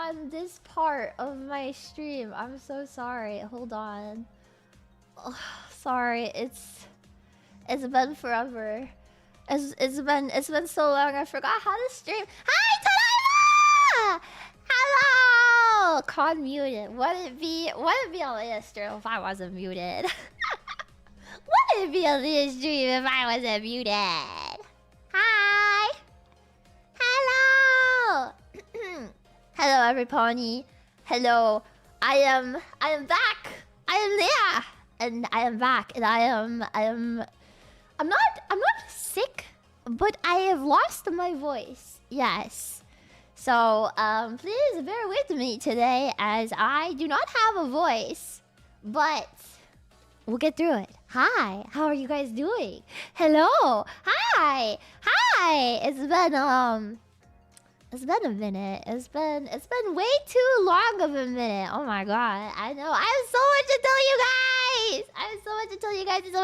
on this part of my stream. I'm so sorry. Hold on. Oh, sorry. It's been forever. It's been so long. I forgot how to stream. Hi, Tadaima! Hello. Con muted. Would it be Alias stream if I wasn't muted? Would it be Alias stream if I wasn't muted? Hi. Hello. Hello, everybody. Hello. I am back. I am Lia, and I am back, and I'm not sick, but I have lost my voice. Yes. So, please bear with me today as I do not have a voice, but we'll get through it. Hi, how are you guys doing? Hello. Hi. It's been a minute. It's been way too long of a minute. Oh my god. I know. I have so much to tell you guys. And so much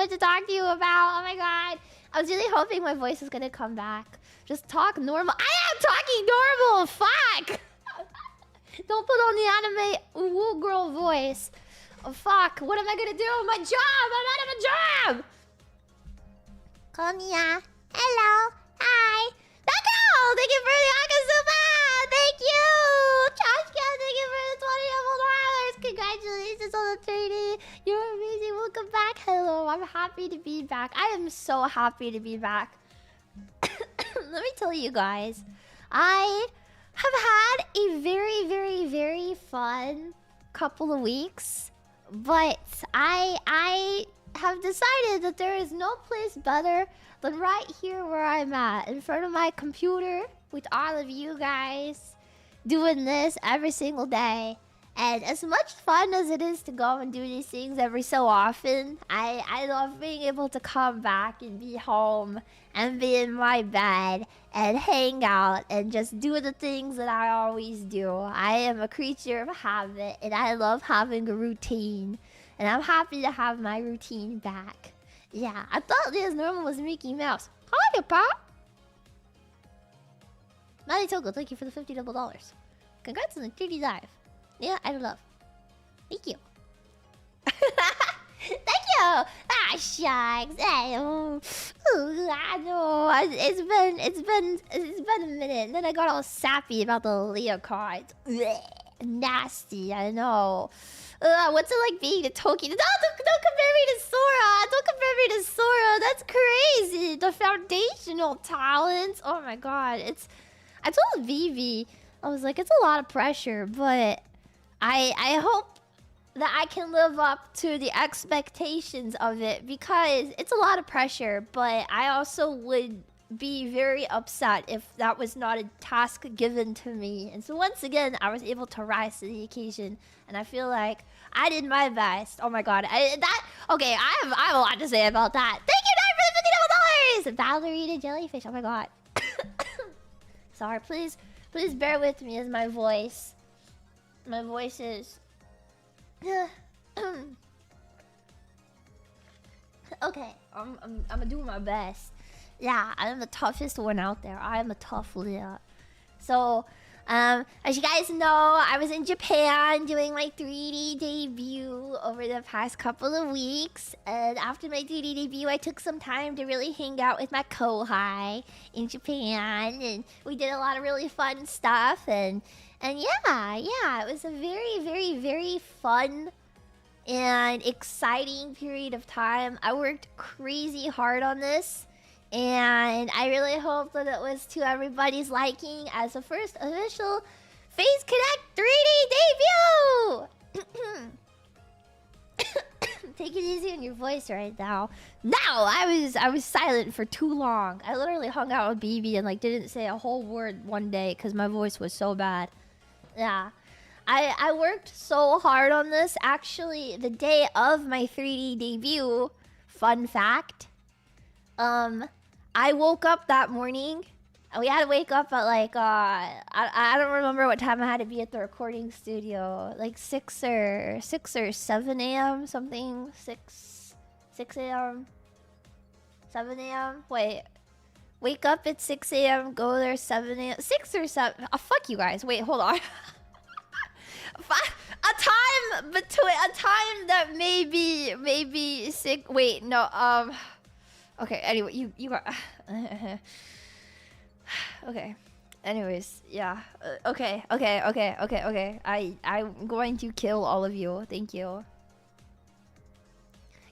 to talk to you about. Oh my god. I was really hoping my voice was gonna come back. Just talk normal. I am talking normal. Fuck. Don't put on the anime woo girl voice. Oh fuck. What am I gonna do? My job. I'm out of a job. Konya. Hello. Hi. Bako! Thank you for the Akasuba! Thank you! Trashcan, thank you for the $20 Congratulations on the 30. You're amazing. Welcome back. Hello. I'm happy to be back. I am so happy to be back. Let me tell you guys. I have had a very, very, very fun couple of weeks. But I have decided that there is no place better than right here where I'm at, in front of my computer, with all of you guys, doing this every single day. And as much fun as it is to go and do these things every so often, I love being able to come back and be home and be in my bed and hang out and just do the things that I always do. I am a creature of habit, and I love having a routine. And I'm happy to have my routine back. Yeah, I thought Lia's normal was Mickey Mouse. Hi, Pop! Maddie Togo, thank you for the $50 double dollars. Congrats on the 3D dive. Yeah, I love. Thank you. Thank you! Ah, shucks. I know. It's been a minute. And then I got all sappy about the Lia cards. Blech, nasty, I know. What's it like being a Toki? No, don't compare me to Sora! Don't compare me to Sora! That's crazy! The foundational talents! Oh my god, I told Vivi, I was like, it's a lot of pressure, but I hope that I can live up to the expectations of it, because it's a lot of pressure, but I also would be very upset if that was not a task given to me. And so once again, I was able to rise to the occasion, and I feel like I did my best. Oh my god, I have a lot to say about that. Thank you, Nine, for the $50 dollars. Ballerina jellyfish. Oh my god. Sorry, please bear with me as my voice is okay. I'm gonna do my best. Yeah, I am the toughest one out there. I am a tough Lia. So, as you guys know, I was in Japan doing my 3D debut over the past couple of weeks. And after my 3D debut, I took some time to really hang out with my kohai in Japan. And we did a lot of really fun stuff. And yeah, it was a very, very, very fun and exciting period of time. I worked crazy hard on this. And I really hope that it was to everybody's liking as the first official Face Connect 3D debut! Take it easy on your voice right now. No, I was silent for too long. I literally hung out with BB and didn't say a whole word one day because my voice was so bad. Yeah. I worked so hard on this. Actually, the day of my 3D debut, fun fact, I woke up that morning. We had to wake up at I don't remember what time I had to be at the recording studio. 6 or 7 a.m. something. 6 a.m. 7 a.m. Wait. Wake up at 6 a.m. Go there 7 a.m. 6 or 7. Oh, fuck you guys. Wait, hold on. A time between a time that maybe sick. Wait, no. Okay. Anyway, you got. Okay. Anyways, yeah. Okay. I'm going to kill all of you. Thank you.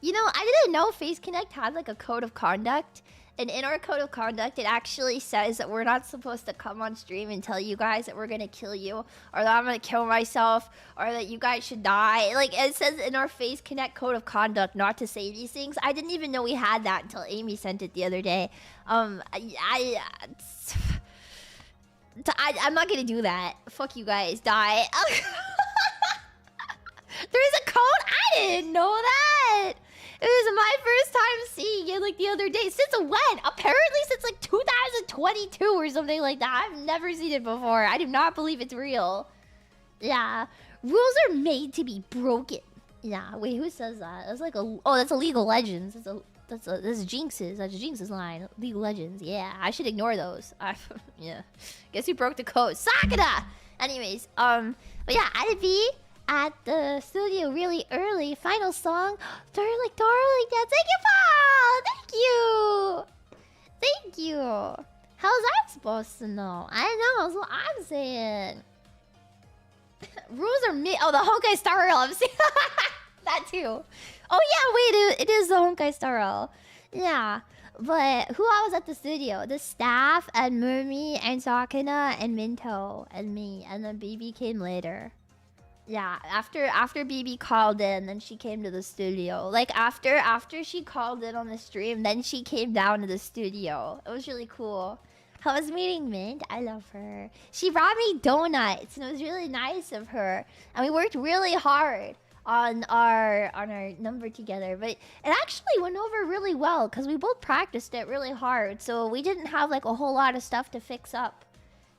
You know, I didn't know Face Connect had like a code of conduct. And in our code of conduct, it actually says that we're not supposed to come on stream and tell you guys that we're gonna kill you, or that I'm gonna kill myself, or that you guys should die. Like, it says in our Face Connect code of conduct not to say these things. I didn't even know we had that until Amy sent it the other day. I'm not gonna do that. Fuck you guys. Die. There's a code? I didn't know that. It was my first time seeing it like the other day. Since when? Apparently since like 2022 or something like that. I've never seen it before. I do not believe it's real. Yeah. Rules are made to be broken. Yeah. Wait, who says that? That's like a... Oh, that's a League of Legends. That's Jinx's. That's Jinx's line. League of Legends. Yeah. I should ignore those. Yeah. Guess who broke the code? Saga! Anyways, but yeah, I'd be at the studio really early. Final song. Darling, yeah. Thank you, Paul! Thank you! Thank you! How's I supposed to know? I know, that's what I'm saying. Rules are me. Oh, the Honkai Star Rail. I'm seeing that too. Oh yeah, wait, it is the Honkai Star Rail. Yeah. But who I was at the studio? The staff and Murmy and Sakina and Minto and me. And then BB came later. Yeah, after BB called in, then she came to the studio. Like after she called in on the stream, then she came down to the studio. It was really cool. I was meeting Mint. I love her. She brought me donuts, and it was really nice of her. And we worked really hard on our number together, but it actually went over really well because we both practiced it really hard. So we didn't have like a whole lot of stuff to fix up.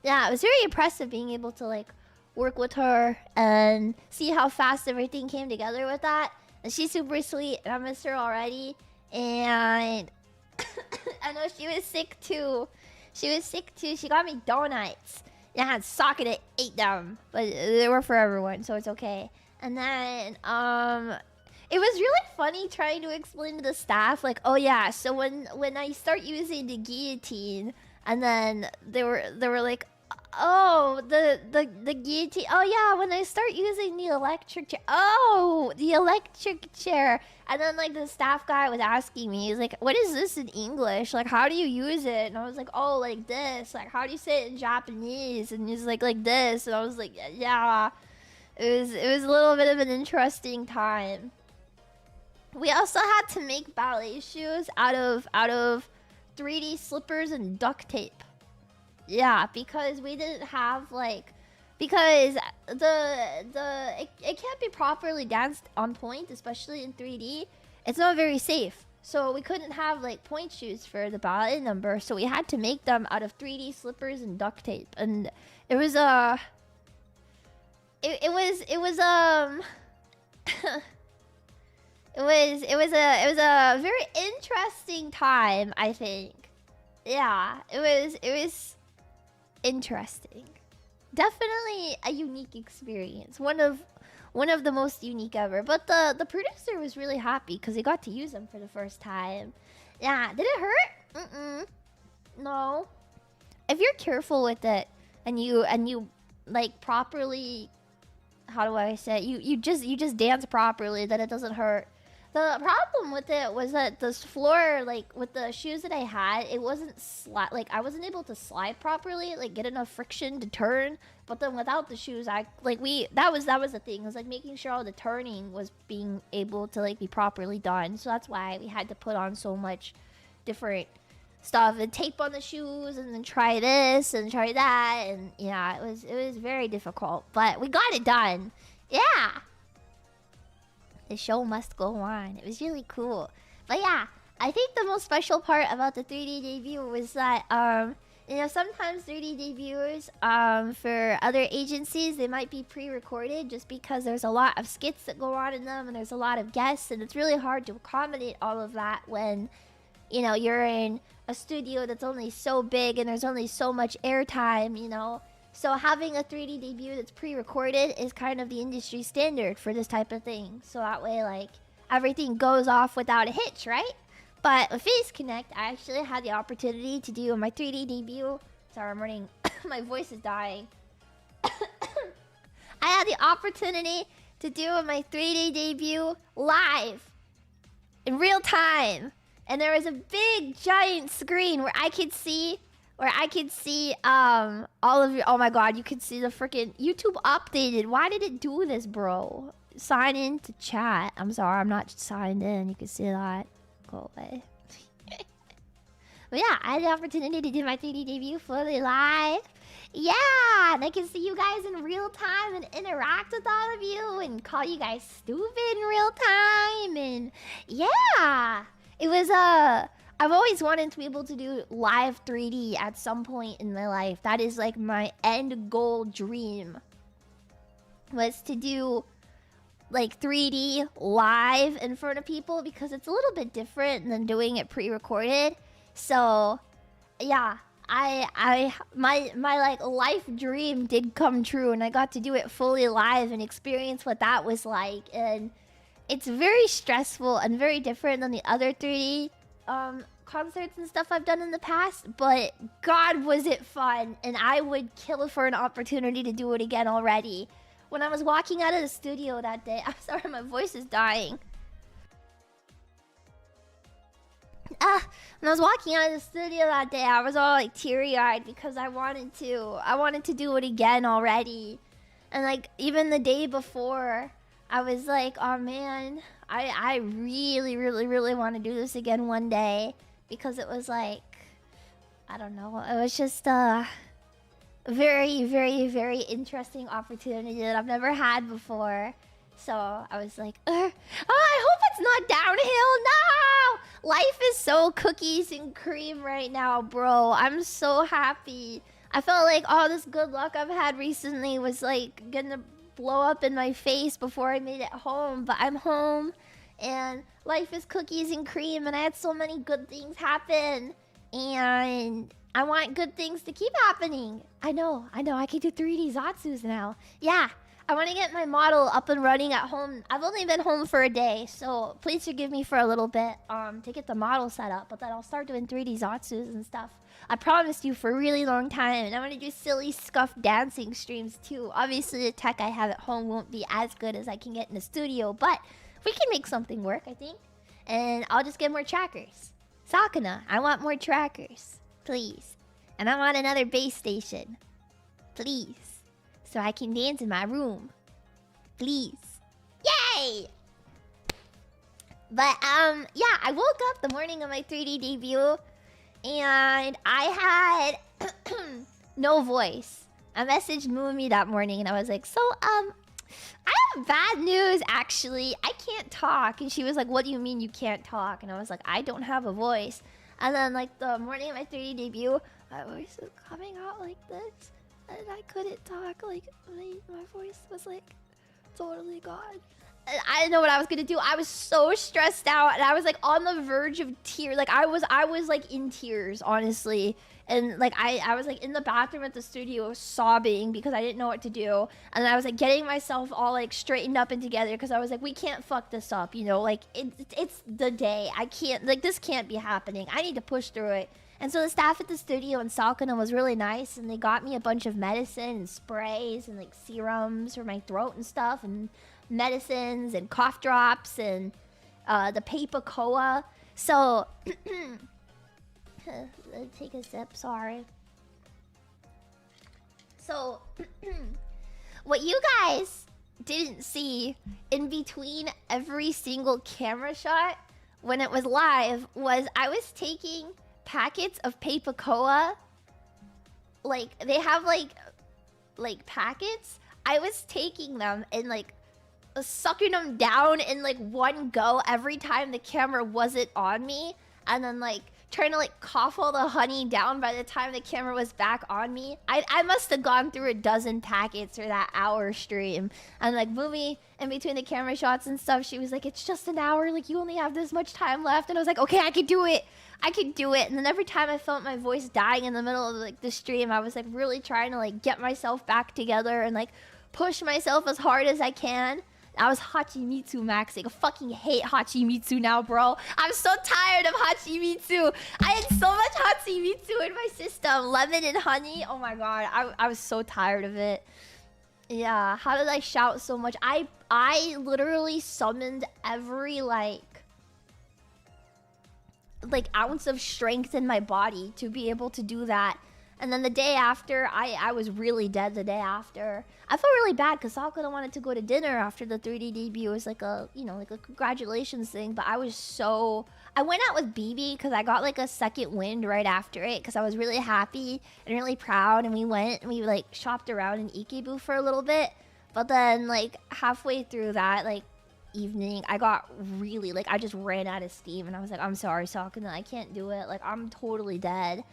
Yeah, it was very impressive being able to like work with her and see how fast everything came together with that. And she's super sweet, and I miss her already. And I know she was sick too. She got me donuts. Yeah, and Sakura ate them, but they were for everyone, so it's okay. And then it was really funny trying to explain to the staff, like, oh yeah, so when I start using the guillotine, and then they were like, oh, the guillotine. Oh yeah, when I start using the electric chair. Oh, the electric chair. And then like the staff guy was asking me, he's like, what is this in English? Like, how do you use it? And I was like, oh, like this. Like, how do you say it in Japanese? And he's like this. And I was like, yeah. It was a little bit of an interesting time. We also had to make ballet shoes out of 3D slippers and duct tape. Yeah, because we didn't have like, because it can't be properly danced on point, especially in 3D. It's not very safe. So we couldn't have like point shoes for the ballet number, so we had to make them out of 3D slippers and duct tape. And it was it was a very interesting time, I think. Yeah, it was interesting. Definitely a unique experience. One of the most unique ever. But the producer was really happy because he got to use them for the first time. Yeah, did it hurt? No. If you're careful with it and you like properly, how do I say it? You just dance properly, then it doesn't hurt. The problem with it was that this floor, like with the shoes that I had, it wasn't like I wasn't able to slide properly, like get enough friction to turn. But then without the shoes, that was the thing. It was like making sure all the turning was being able to like be properly done. So that's why we had to put on so much different stuff and tape on the shoes and then try this and try that, and yeah, it was very difficult, but we got it done. Yeah. The show must go on. It was really cool. But yeah, I think the most special part about the 3D debut was that, you know, sometimes 3D debuts, for other agencies, they might be pre-recorded just because there's a lot of skits that go on in them and there's a lot of guests, and it's really hard to accommodate all of that when, you know, you're in a studio that's only so big and there's only so much airtime, you know. So having a 3D debut that's pre-recorded is kind of the industry standard for this type of thing. So that way, like, everything goes off without a hitch, right? But with Face Connect, I actually had the opportunity to do my 3D debut. Sorry, I'm running. My voice is dying. I had the opportunity to do my 3D debut live in real time. And there was a big giant screen where I could see all of you. Oh my god, you could see the freaking YouTube updated. Why did it do this, bro? Sign in to chat. I'm sorry, I'm not signed in. You can see that. Go away. But yeah, I had the opportunity to do my 3D debut fully live. Yeah, and I can see you guys in real time and interact with all of you and call you guys stupid in real time. And yeah, it was I've always wanted to be able to do live 3D at some point in my life. That is like my end goal dream, was to do like 3D live in front of people, because it's a little bit different than doing it pre-recorded. So yeah, my like life dream did come true, and I got to do it fully live and experience what that was like. And it's very stressful and very different than the other 3D concerts and stuff I've done in the past, but god was it fun, and I would kill for an opportunity to do it again already. When I was walking out of the studio that day, I'm sorry, my voice is dying. When I was walking out of the studio that day, I was all like teary-eyed because I wanted to do it again already. And like even the day before, I was like, oh man, I really, really, really want to do this again one day, because it was like, I don't know, it was just a very, very, very interesting opportunity that I've never had before. So I was like, oh, I hope it's not downhill. No! Life is so cookies and cream right now, bro. I'm so happy. I felt like all this good luck I've had recently was like gonna blow up in my face before I made it home. But I'm home, and life is cookies and cream, and I had so many good things happen. And I want good things to keep happening. I know. I can do 3D Zatsus now. Yeah. I want to get my model up and running at home. I've only been home for a day, so please forgive me for a little bit to get the model set up. But then I'll start doing 3D Zatsus and stuff. I promised you for a really long time, and I'm going to do silly scuffed dancing streams too. Obviously, the tech I have at home won't be as good as I can get in the studio, but we can make something work, I think. And I'll just get more trackers. Sakana, I want more trackers. Please. And I want another base station. Please. So I can dance in my room. Please. Yay! But, yeah, I woke up the morning of my 3D debut, and I had no voice. I messaged Moomy that morning, and I was like, so, I have bad news, actually. I can't talk. And she was like, what do you mean you can't talk? And I was like, I don't have a voice. And then, like, the morning of my 3D debut, my voice was coming out like this. And I couldn't talk, like, my voice was, like, totally gone. And I didn't know what I was gonna do. I was so stressed out, and I was, like, on the verge of tears. Like, I was, like, in tears, honestly. And, like, I was, like, in the bathroom at the studio sobbing because I didn't know what to do. And I was, like, getting myself all, like, straightened up and together because I was, like, we can't fuck this up, you know? Like, it's the day. I can't, like, this can't be happening. I need to push through it. And so the staff at the studio in Sakana was really nice, and they got me a bunch of medicine and sprays and like serums for my throat and stuff, and medicines and cough drops and the paper coa. So take a sip, sorry. So what you guys didn't see in between every single camera shot when it was live was I was taking packets of paper coa. Like, they have like packets. I was taking them and like sucking them down in like one go every time the camera wasn't on me, and then like trying to like cough all the honey down by the time the camera was back on me. I must have gone through a dozen packets for that hour stream. And like movie in between the camera shots and stuff, she was like, it's just an hour, like you only have this much time left. And I was like, okay, I can do it. I can do it. And then every time I felt my voice dying in the middle of like the stream, I was like really trying to like get myself back together and like push myself as hard as I can. I was Hachimitsu maxing. I fucking hate Hachimitsu now, bro. I'm so tired of Hachimitsu. I had so much Hachimitsu in my system. Lemon and honey. Oh my god. I was so tired of it. Yeah. How did I shout so much? I literally summoned every like ounce of strength in my body to be able to do that. And then the day after, I was really dead the day after. I felt really bad because Saga wanted to go to dinner after the 3D debut. It was like a, you know, like a congratulations thing. But I was so... I went out with BB because I got like a second wind right after it because I was really happy and really proud. And we went and we like shopped around in Ikebu for a little bit. But then like halfway through that like evening, I got really like... I just ran out of steam and I was like, I'm sorry, Saga, I can't do it. Like I'm totally dead.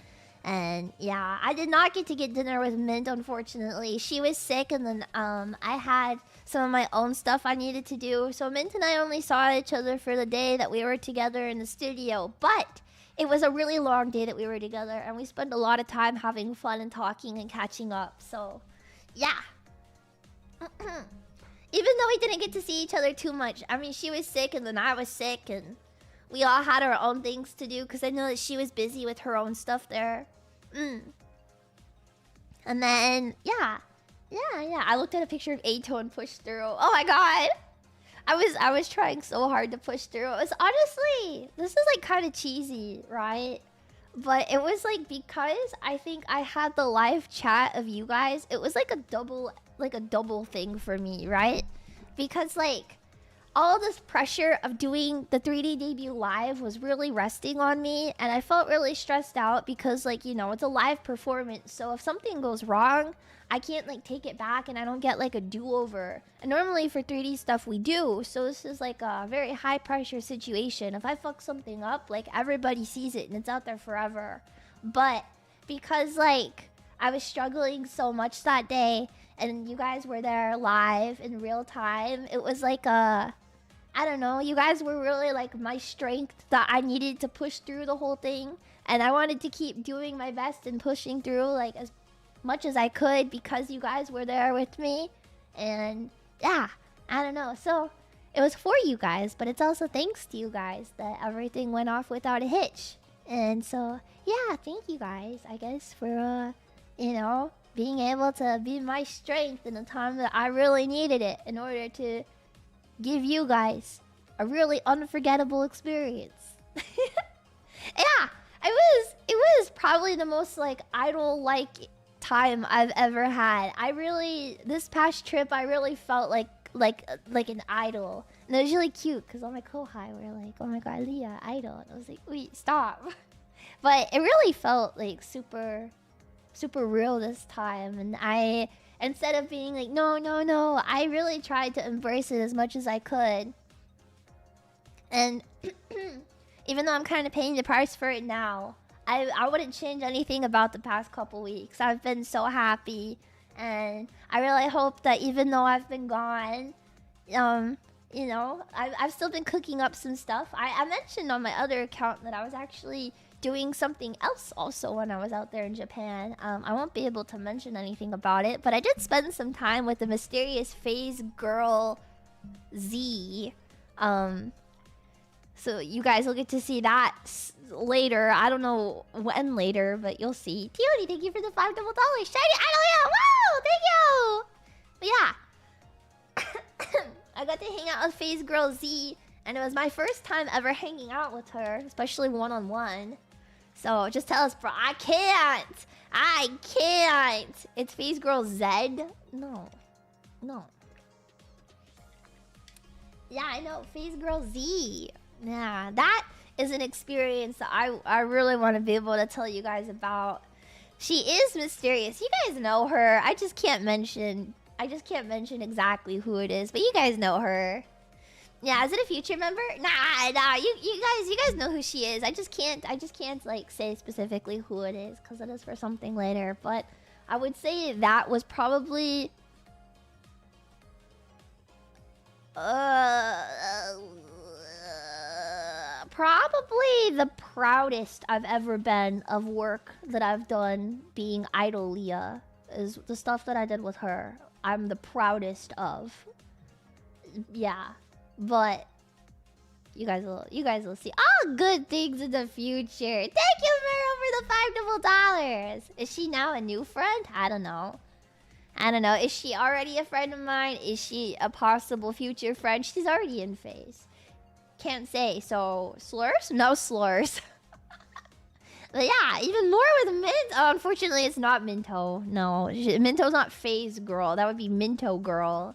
And yeah, I did not get to get dinner with Mint, unfortunately. She was sick, and then I had some of my own stuff I needed to do. So Mint and I only saw each other for the day that we were together in the studio. But it was a really long day that we were together, and we spent a lot of time having fun and talking and catching up. So yeah. Even though we didn't get to see each other too much. I mean, she was sick, and then I was sick, and we all had our own things to do because I know that she was busy with her own stuff there. And then, yeah. I looked at a picture of Ato and pushed through. Oh my god! I was trying so hard to push through. It was honestly, this is like kind of cheesy, right? But it was like because I think I had the live chat of you guys. It was like a double thing for me, right? Because like all this pressure of doing the 3D debut live was really resting on me, and I felt really stressed out because, like, you know, it's a live performance, so if something goes wrong, I can't, like, take it back, and I don't get, like, a do-over. And normally for 3D stuff, we do, so this is, like, a very high-pressure situation. If I fuck something up, like, everybody sees it, and it's out there forever. But because, like, I was struggling so much that day, and you guys were there live in real time, it was, like, I don't know, you guys were really like my strength that I needed to push through the whole thing. And I wanted to keep doing my best and pushing through like as much as I could because you guys were there with me. And yeah, I don't know. So it was for you guys, but it's also thanks to you guys that everything went off without a hitch. And so yeah, thank you guys, I guess, for you know, being able to be my strength in a time that I really needed it in order to give you guys a really unforgettable experience. Yeah, it was probably the most like idol-like time I've ever had. This past trip I really felt like an idol. And it was really cute because all my kohai were like, oh my god, Lia, idol. And I was like, wait, stop. But it really felt like super real this time, and instead of being like, no, I really tried to embrace it as much as I could. And even though I'm kind of paying the price for it now, I wouldn't change anything about the past couple weeks. I've been so happy, and I really hope that even though I've been gone, you know, I've still been cooking up some stuff. I mentioned on my other account that I was actually doing something else also when I was out there in Japan. I won't be able to mention anything about it, but I did spend some time with the mysterious phase girl Z. So you guys will get to see that later. I don't know when later, but you'll see. Tioni, thank you for the $5 double dollars. Shiny Idol, woo! Thank you! But yeah. I got to hang out with phase girl Z, and it was my first time ever hanging out with her, especially one-on-one. So just tell us, bro, I can't. It's phase girl Z? No. Yeah, I know, phase girl Z. Yeah, that is an experience that I really want to be able to tell you guys about. She is mysterious. You guys know her. I just can't mention exactly who it is, but you guys know her. Yeah, is it a future member? Nah. You guys know who she is. I just can't like say specifically who it is because it is for something later. But I would say that was probably probably the proudest I've ever been of work that I've done being Idol Lia. Is the stuff that I did with her. I'm the proudest of. Yeah. But you guys will see all good things in the future. Thank you, Meryl, for the $5. Is she now a new friend? I don't know. Is she already a friend of mine? Is she a possible future friend? She's already in phase. Can't say. So slurs? No slurs. But yeah, even more with Mint. Oh, unfortunately, it's not Minto. No, Minto's not phase girl. That would be Minto girl.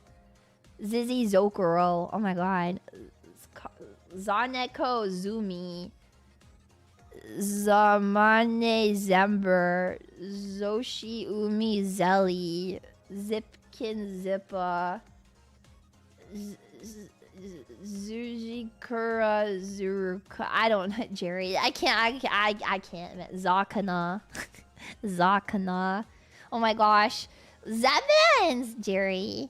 Zizzy Zokuro. Oh my god. Zaneko Zumi. Zamane Zember. Zoshi Umi Zelly. Zipkin Zippa. Zujikura Zuruka. I don't know, Jerry. I can't. Zakana. Zakana. Oh my gosh. Zevins, Jerry.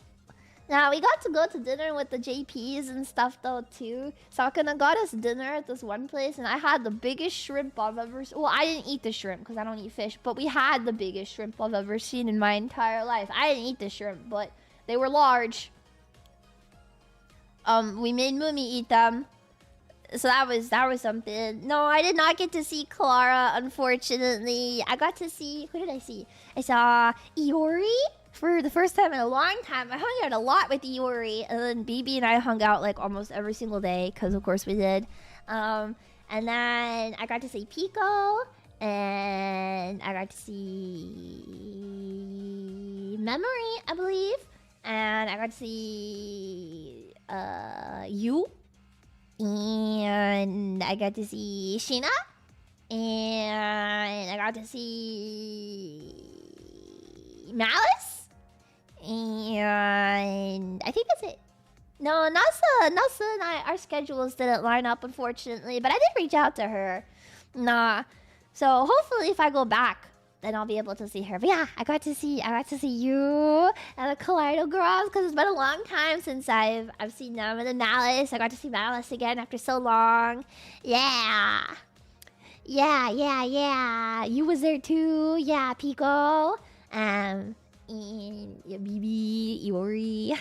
Now, we got to go to dinner with the JPs and stuff, though, too. Sakana got us dinner at this one place, and I had the biggest shrimp I've ever seen. Well, I didn't eat the shrimp, because I don't eat fish, but we had the biggest shrimp I've ever seen in my entire life. I didn't eat the shrimp, but they were large. We made Mumi eat them. So that was something. No, I did not get to see Clara, unfortunately. I got to see... Who did I see? I saw Iori for the first time in a long time. I hung out a lot with Iori. And then BB and I hung out like almost every single day. Because of course we did. And then I got to see Pico. And I got to see... Memory, I believe. And I got to see... you. And I got to see Sheena. And I got to see Malice. And I think that's it. No, Nasa and I, our schedules didn't line up, unfortunately. But I did reach out to her. Nah. So hopefully if I go back, then I'll be able to see her. But yeah, I got to see you and the Kaleido girls because it's been a long time since I've seen them. And then Malice, I got to see Malice again after so long. Yeah. You was there too. Yeah, Pico. And BB, Iori.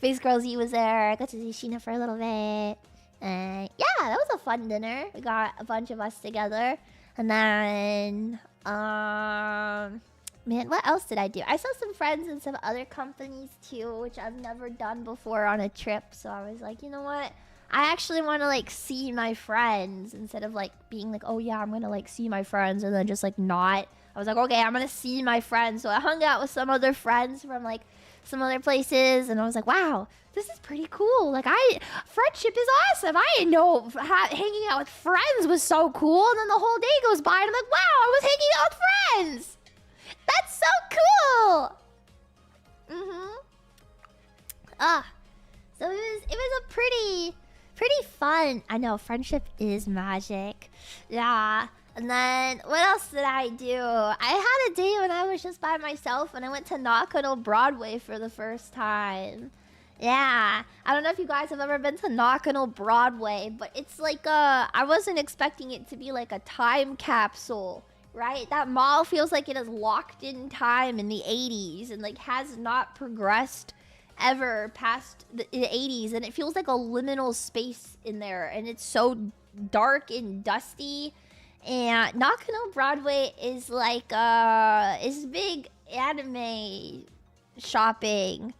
Face Girls, was there. I got to see Sheena for a little bit. And yeah, that was a fun dinner. We got a bunch of us together. And then, man, what else did I do? I saw some friends in some other companies too, which I've never done before on a trip. So I was like, you know what? I actually want to like see my friends instead of like being like, oh yeah, I'm going to like see my friends and then just like not. I was like, okay, I'm going to see my friends. So I hung out with some other friends from like some other places. And I was like, wow, this is pretty cool. Like friendship is awesome. I didn't know hanging out with friends was so cool. And then the whole day goes by and I'm like, wow, I was hanging out with friends. That's so cool. So it was a pretty fun. I know, friendship is magic. Yeah. And then, what else did I do? I had a day when I was just by myself and I went to Nakano Broadway for the first time. Yeah. I don't know if you guys have ever been to Nakano Broadway, but it's like I wasn't expecting it to be like a time capsule, right? That mall feels like it is locked in time in the 80s and like has not progressed ever past the 80s. And it feels like a liminal space in there. And it's so dark and dusty. And Nakano Broadway is like is big anime shopping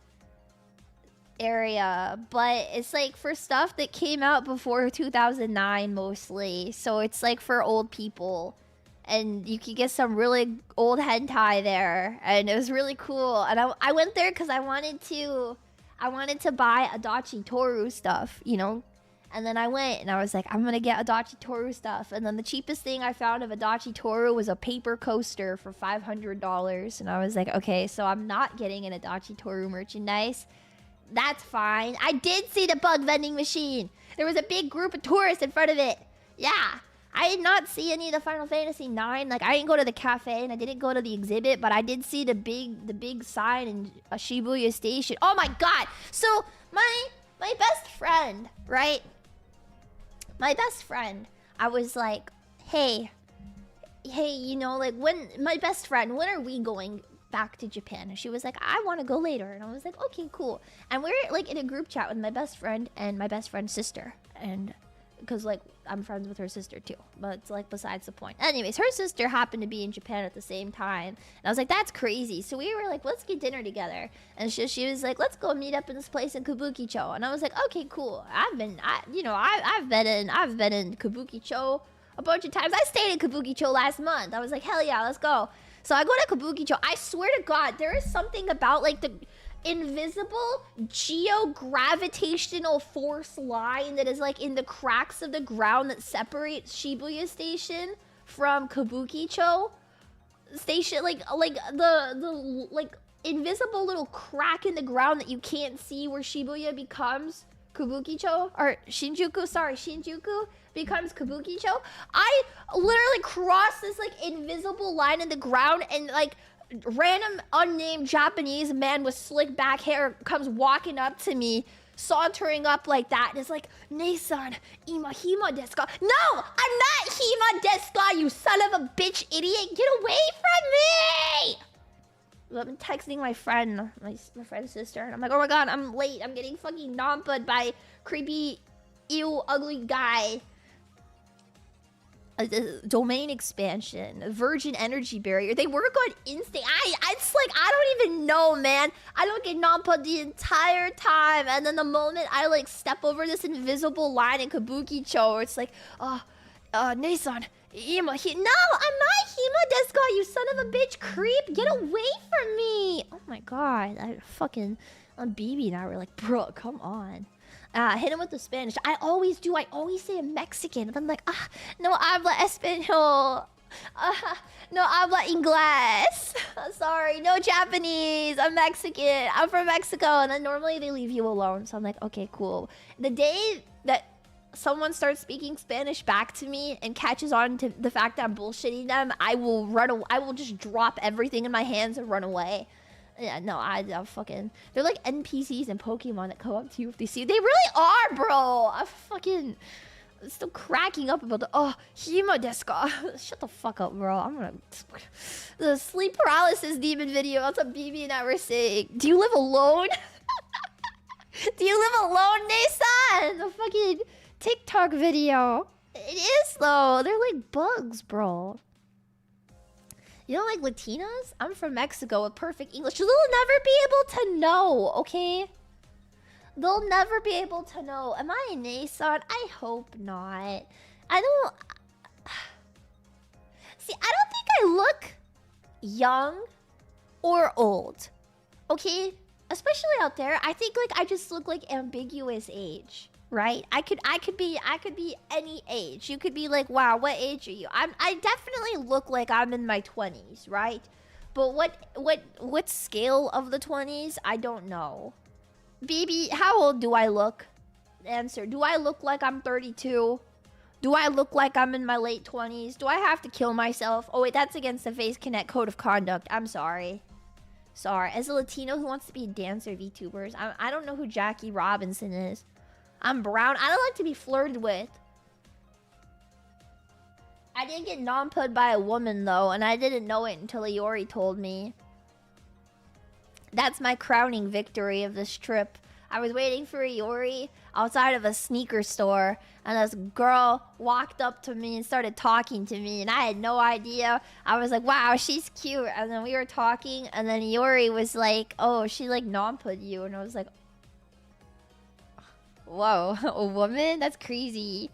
area, but it's like for stuff that came out before 2009 mostly. So it's like for old people, and you could get some really old hentai there, and it was really cool. And I went there because I wanted to buy Adachi Toru stuff, you know. And then I went and I was like, I'm gonna get Adachi Toru stuff. And then the cheapest thing I found of Adachi Toru was a paper coaster for $500. And I was like, okay, so I'm not getting an Adachi Toru merchandise. That's fine. I did see the bug vending machine. There was a big group of tourists in front of it. Yeah. I did not see any of the Final Fantasy IX. Like, I didn't go to the cafe and I didn't go to the exhibit, but I did see the big sign in Shibuya Station. Oh my god! So, my best friend, right? My best friend, I was like, hey, you know, like, when are we going back to Japan? And she was like, I want to go later. And I was like, okay, cool. And we're like in a group chat with my best friend and my best friend's sister. And because like I'm friends with her sister too, but it's like besides the point. Anyways, her sister happened to be in Japan at the same time. And I was like, that's crazy. So we were like, let's get dinner together. And she was like, let's go meet up in this place in Kabukicho. And I was like, okay, cool. I've been in Kabukicho a bunch of times. I stayed in Kabukicho last month. I was like, hell yeah, let's go. So I go to Kabukicho. I swear to God, there is something about like the invisible geogravitational force line that is like in the cracks of the ground that separates Shibuya Station from Kabukicho Station. Like the like invisible little crack in the ground that you can't see where Shibuya becomes Kabukicho, or Shinjuku becomes Kabukicho. I literally crossed this like invisible line in the ground, and like random unnamed Japanese man with slick back hair comes walking up to me, sauntering up like that, and is like, "Nei-san, ima hima desu ka?" No, I'm not hima desu ka, you son of a bitch idiot! Get away from me! I'm texting my friend, my friend's sister, and I'm like, oh my god, I'm late. I'm getting fucking nampa'd by creepy, ew, ugly guy. Domain expansion, virgin energy barrier. They work on instinct. It's like, I don't even know, man. I don't get nampa'd the entire time, and then the moment I like step over this invisible line in Kabukicho, it's like, Nei-san, no, I'm not Hima desu ka, you son of a bitch creep. Get away from me. Oh my god. I'm BB now. We're like, bro, come on. Hit him with the Spanish. I always do. I always say I'm Mexican. And I'm like, no habla español. No habla inglés. Sorry, no Japanese. I'm Mexican. I'm from Mexico. And then normally they leave you alone. So I'm like, okay, cool. The day that someone starts speaking Spanish back to me and catches on to the fact that I'm bullshitting them, I will run away. I will just drop everything in my hands and run away. Yeah, no, I'm fucking... They're like NPCs in Pokemon that come up to you if they see you. They really are, bro! I'm still cracking up about the... Oh, Hima desu ka? Shut the fuck up, bro. I'm gonna... The sleep paralysis demon video. That's what BB and I were saying. Do you live alone? Do you live alone, Nei-san? The fucking TikTok video. It is, though. They're like bugs, bro. You don't like Latinas? I'm from Mexico with perfect English. They'll never be able to know, okay? They'll never be able to know. Am I a Nei-san? I hope not. I don't... See, I don't think I look young or old, okay? Especially out there. I think like I just look like ambiguous age. Right? I could be any age. You could be like, wow, what age are you? I definitely look like I'm in my 20s, right? But what scale of the 20s? I don't know. BB, how old do I look? Answer. Do I look like I'm 32? Do I look like I'm in my late 20s? Do I have to kill myself? Oh wait, that's against the Face Connect code of conduct. I'm sorry. Sorry. As a Latino who wants to be a dancer VTubers, I don't know who Jackie Robinson is. I'm brown. I don't like to be flirted with. I didn't get nampa'd by a woman, though, and I didn't know it until Iori told me. That's my crowning victory of this trip. I was waiting for Iori outside of a sneaker store, and this girl walked up to me and started talking to me, and I had no idea. I was like, wow, she's cute. And then we were talking, and then Iori was like, oh, she like nampa'd you. And I was like, whoa, a woman? That's crazy.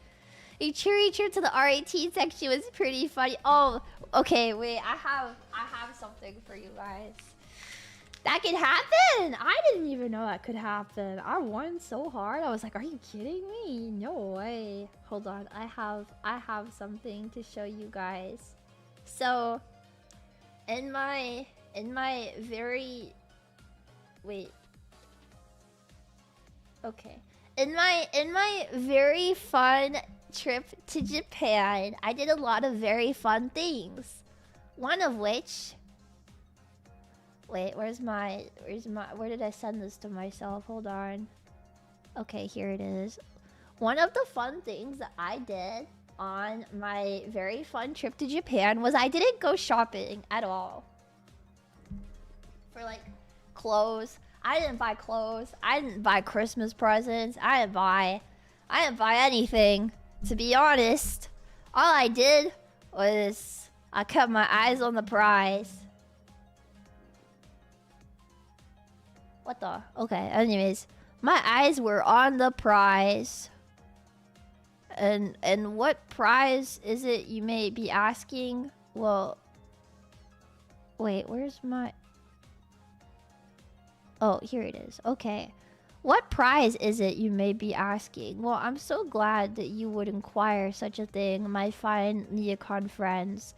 A cheery trip to the R18 section was pretty funny. Oh, okay, wait, I have something for you guys. That could happen! I didn't even know that could happen. I won so hard. I was like, are you kidding me? No way. Hold on, I have something to show you guys. So, in my very... Wait. Okay. In my very fun trip to Japan, I did a lot of very fun things. One of which... Wait, where did I send this to myself? Hold on. Okay, here it is. One of the fun things that I did on my very fun trip to Japan was I didn't go shopping at all. For like clothes. I didn't buy clothes. I didn't buy Christmas presents. I didn't buy anything. To be honest, all I did was I kept my eyes on the prize. What the? Okay, anyways. My eyes were on the prize. And what prize is it, you may be asking? Well... Wait, where's my... Oh, here it is. Okay. What prize is it, you may be asking? Well, I'm so glad that you would inquire such a thing, my fine neocon friends.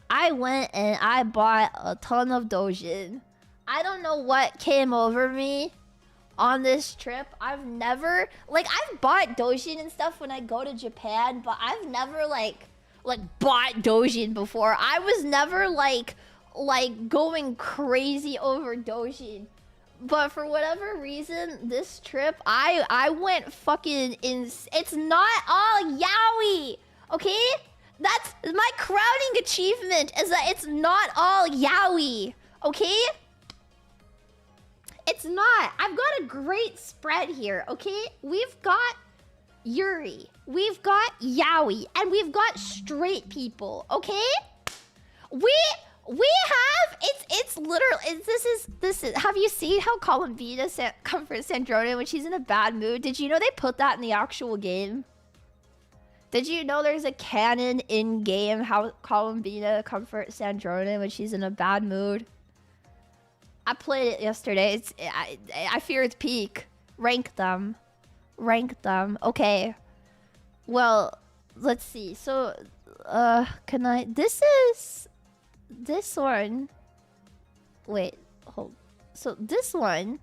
I went and I bought a ton of dojin. I don't know what came over me on this trip. I've never... Like, I've bought dojin and stuff when I go to Japan, but I've never, like bought dojin before. I was never, like going crazy over dojin. But for whatever reason, this trip, I went fucking it's not all yaoi, okay? That's my crowning achievement, is that it's not all yaoi, okay? It's not. I've got a great spread here, okay? We've got Yuri, we've got yaoi, and we've got straight people, okay? We have it's literally this is have you seen how Columbina comforts Sandrona when she's in a bad mood? Did you know they put that in the actual game? Did you know there's a canon in game how Columbina comforts Sandrona when she's in a bad mood? I played it yesterday. I fear it's peak. Rank them. Okay. Well, let's see. So can I this one... Wait, hold. So this one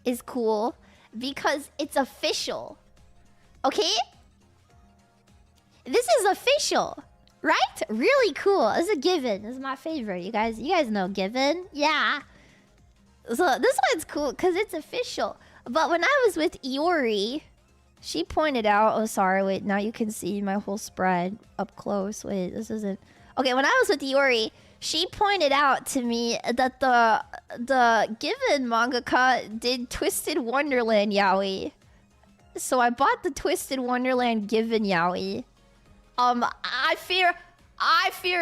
is cool because it's official. Okay? This is official, right? Really cool. This is a Given. This is my favorite. You guys know Given? Yeah. So this one's cool because it's official. But when I was with Iori, she pointed out... Oh, sorry. Wait, now you can see my whole spread up close. Wait, this isn't... Okay, when I was with Iori, she pointed out to me that the Given mangaka did Twisted Wonderland yaoi. So I bought the Twisted Wonderland Given yaoi. I fear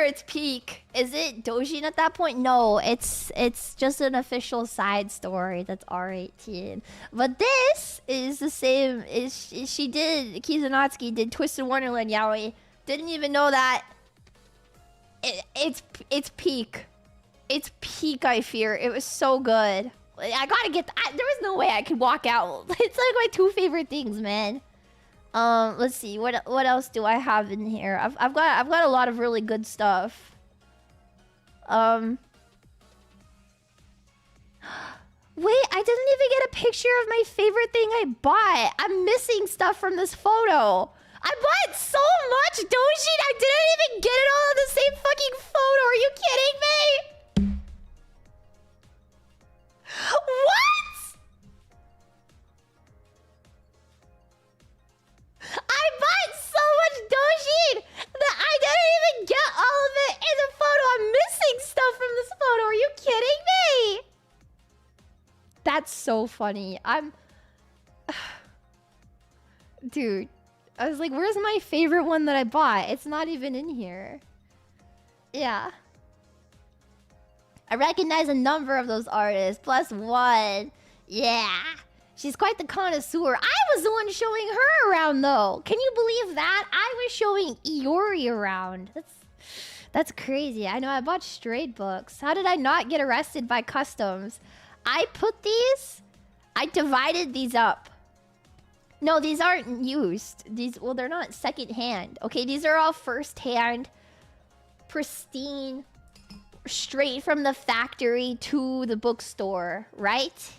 it's peak. Is it Dojin at that point? No, it's just an official side story that's R18. But this is the same. Kizunatsuki did Twisted Wonderland yaoi. Didn't even know that. It's peak. It's peak, I fear. It was so good. I gotta get... there was no way I could walk out. It's like my two favorite things, man. Let's see. What else do I have in here? I've got a lot of really good stuff. Wait, I didn't even get a picture of my favorite thing I bought. I'm missing stuff from this photo. I bought so much dojin, I didn't even get it all in the same fucking photo. Are you kidding me? What? I bought so much dojin that I didn't even get all of it in the photo. I'm missing stuff from this photo. Are you kidding me? That's so funny. Dude. I was like, where's my favorite one that I bought? It's not even in here. Yeah. I recognize a number of those artists. +1. Yeah. She's quite the connoisseur. I was the one showing her around, though. Can you believe that? I was showing Iori around. That's crazy. I know, I bought straight books. How did I not get arrested by customs? I divided these up. No, these aren't used. Well, they're not secondhand. Okay, these are all first-hand, pristine, straight from the factory to the bookstore, right?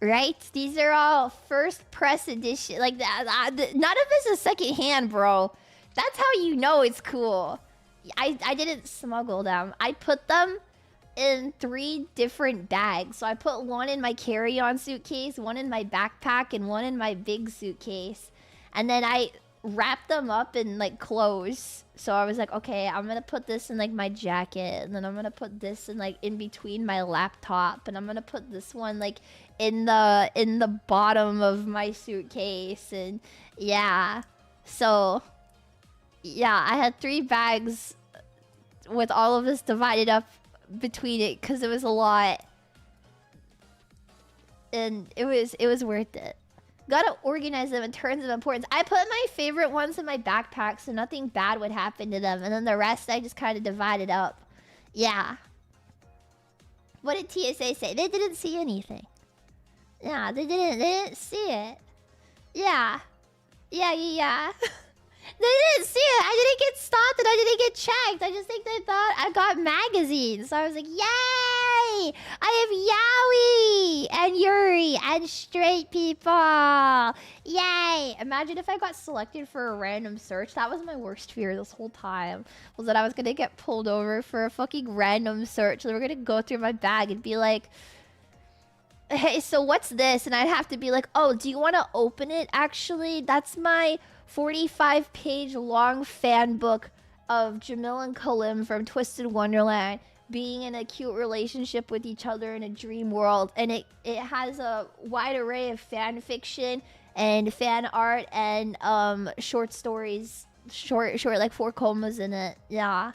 Right? These are all first press edition. Like, none of this is secondhand, bro. That's how you know it's cool. I didn't smuggle them. I put them in 3 different bags. So I put one in my carry-on suitcase, one in my backpack, and one in my big suitcase. And then I wrapped them up in, like, clothes. So I was like, okay, I'm gonna put this in, like, my jacket. And then I'm gonna put this in, like, in between my laptop. And I'm gonna put this one, like, in the bottom of my suitcase. And yeah. So yeah, I had 3 bags with all of this divided up between it because it was a lot. And it was worth it. Gotta organize them in terms of importance. I put my favorite ones in my backpack so nothing bad would happen to them. And then the rest I just kind of divided up. Yeah. What did TSA say? They didn't see anything. Yeah, they didn't see it. Yeah. Yeah. They didn't see it. I didn't get stopped and I didn't get checked. I just think they thought I got magazines. So I was like, yay! I have Yowie and Yuri and straight people. Yay! Imagine if I got selected for a random search. That was my worst fear this whole time. Was that I was gonna get pulled over for a fucking random search. They were gonna go through my bag and be like, hey, so what's this? And I'd have to be like, oh, do you want to open it? Actually, that's my 45-page long fan book of Jamil and Kalim from Twisted Wonderland being in a cute relationship with each other in a dream world. And it has a wide array of fan fiction and fan art and short stories, short like 4 comas in it. Yeah.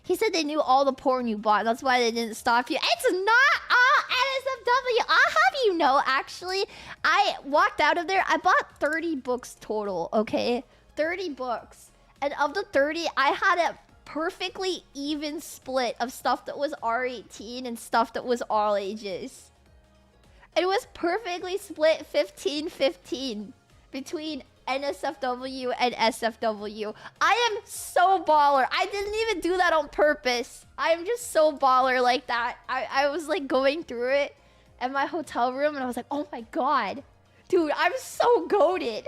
He said they knew all the porn you bought. That's why they didn't stop you. It's not all NSFW. I'll have you know, actually, I walked out of there. I bought 30 books total, okay? 30 books. And of the 30, I had a perfectly even split of stuff that was R18 and stuff that was all ages. It was perfectly split 15-15 between NSFW and SFW. I am so baller. I didn't even do that on purpose. I'm just so baller like that. I was like going through it at my hotel room and I was like, oh my god. Dude, I'm so goated.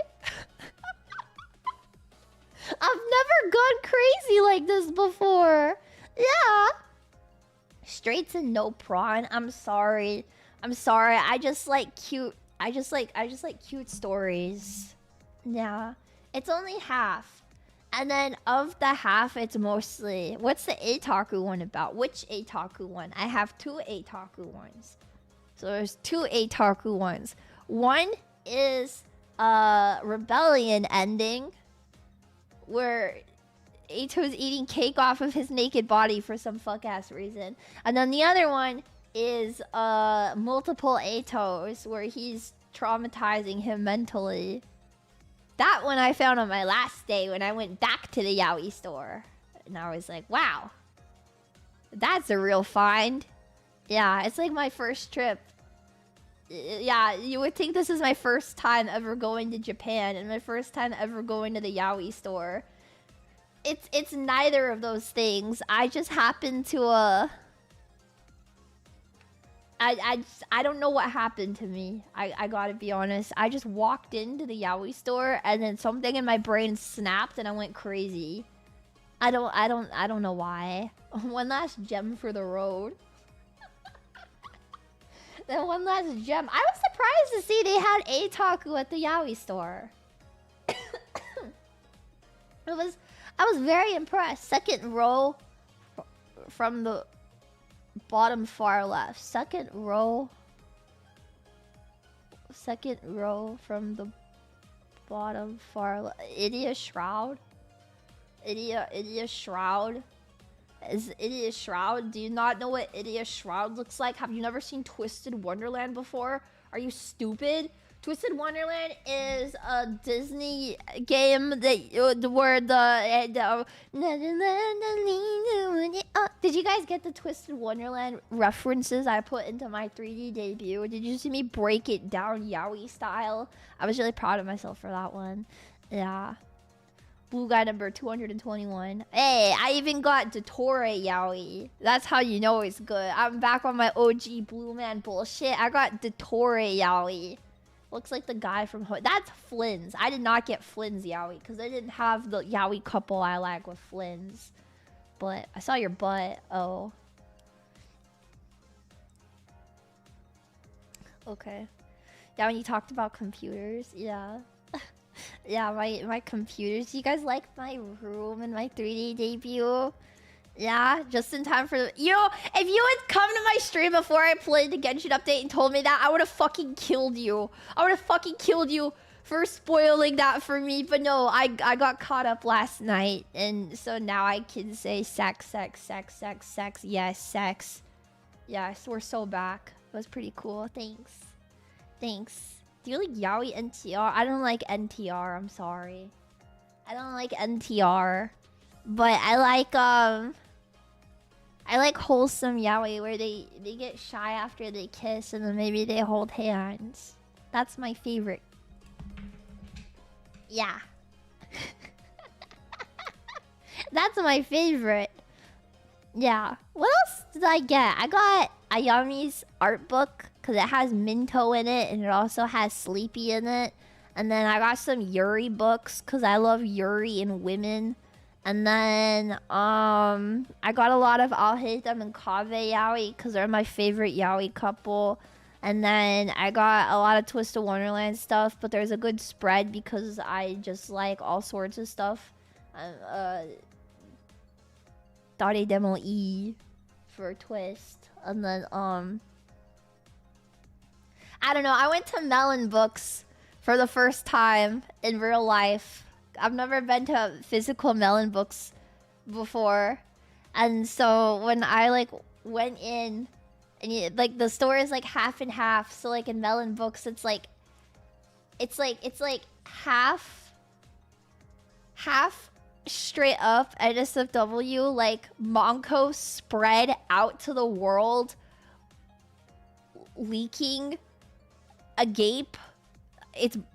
I've never gone crazy like this before. Yeah. Straights and no prawn. I'm sorry. I just like cute. I just like cute stories. Yeah, it's only half. And then of the half, it's mostly... What's the Eitaku one about? Which Eitaku one? I have 2 Eitaku ones. So there's 2 Eitaku ones. One is a rebellion ending where Eito's eating cake off of his naked body for some fuck-ass reason. And then the other one is multiple Eitos where he's traumatizing him mentally. That one I found on my last day when I went back to the Yaoi store. And I was like, wow. That's a real find. Yeah, it's like my first trip. Yeah, you would think this is my first time ever going to Japan and my first time ever going to the Yaoi store. It's neither of those things. I just happened to I don't know what happened to me. I gotta be honest. I just walked into the Yaoi store and then something in my brain snapped and I went crazy. I don't know why. One last gem for the road. Then one last gem. I was surprised to see they had Eitaku at the Yaoi store. I was very impressed. Second row from the bottom far left. Second row from the bottom far left. Idia Shroud? Idia Shroud? Is Idia Shroud? Do you not know what Idia Shroud looks like? Have you never seen Twisted Wonderland before? Are you stupid? Twisted Wonderland is a Disney game that where did you guys get the Twisted Wonderland references I put into my 3D debut? Did you see me break it down yaoi style? I was really proud of myself for that one. Yeah. Blue guy number 221. Hey, I even got Dottore yaoi. That's how you know it's good. I'm back on my OG blue man bullshit. I got Dottore yaoi. Looks like the guy from that's Flynn's. I did not get Flynn's yaoi because I didn't have the yaoi couple I like with Flynn's. But I saw your butt. Oh. Okay. Yeah, when you talked about computers, yeah. Yeah, my computers. You guys like my room and my 3D debut? Yeah, just in time for the... You know, if you had come to my stream before I played the Genshin update and told me that, I would have fucking killed you. I would have fucking killed you for spoiling that for me. But no, I got caught up last night. And so now I can say sex, sex, sex, sex, sex. Yes, sex. Yes, we're so back. It was pretty cool. Thanks. Thanks. Do you like yaoi NTR? I don't like NTR. I'm sorry. I don't like NTR. But I like wholesome yaoi where they get shy after they kiss and then maybe they hold hands. That's my favorite. Yeah. That's my favorite. Yeah. What else did I get? I got Ayami's art book because it has Minto in it and it also has Sleepy in it. And then I got some Yuri books because I love Yuri and women. And then I got a lot of I'll Hate Them and Kave yaoi because they're my favorite yaoi couple. And then I got a lot of Twisted Wonderland stuff, but there's a good spread because I just like all sorts of stuff. Dare Demo E for Twist. And then I don't know, I went to Melon Books for the first time in real life. I've never been to physical Melon Books before. And so when I like went in and like the store is like half and half. So like in Melon Books it's like half straight up NSFW like Monko spread out to the world leaking agape.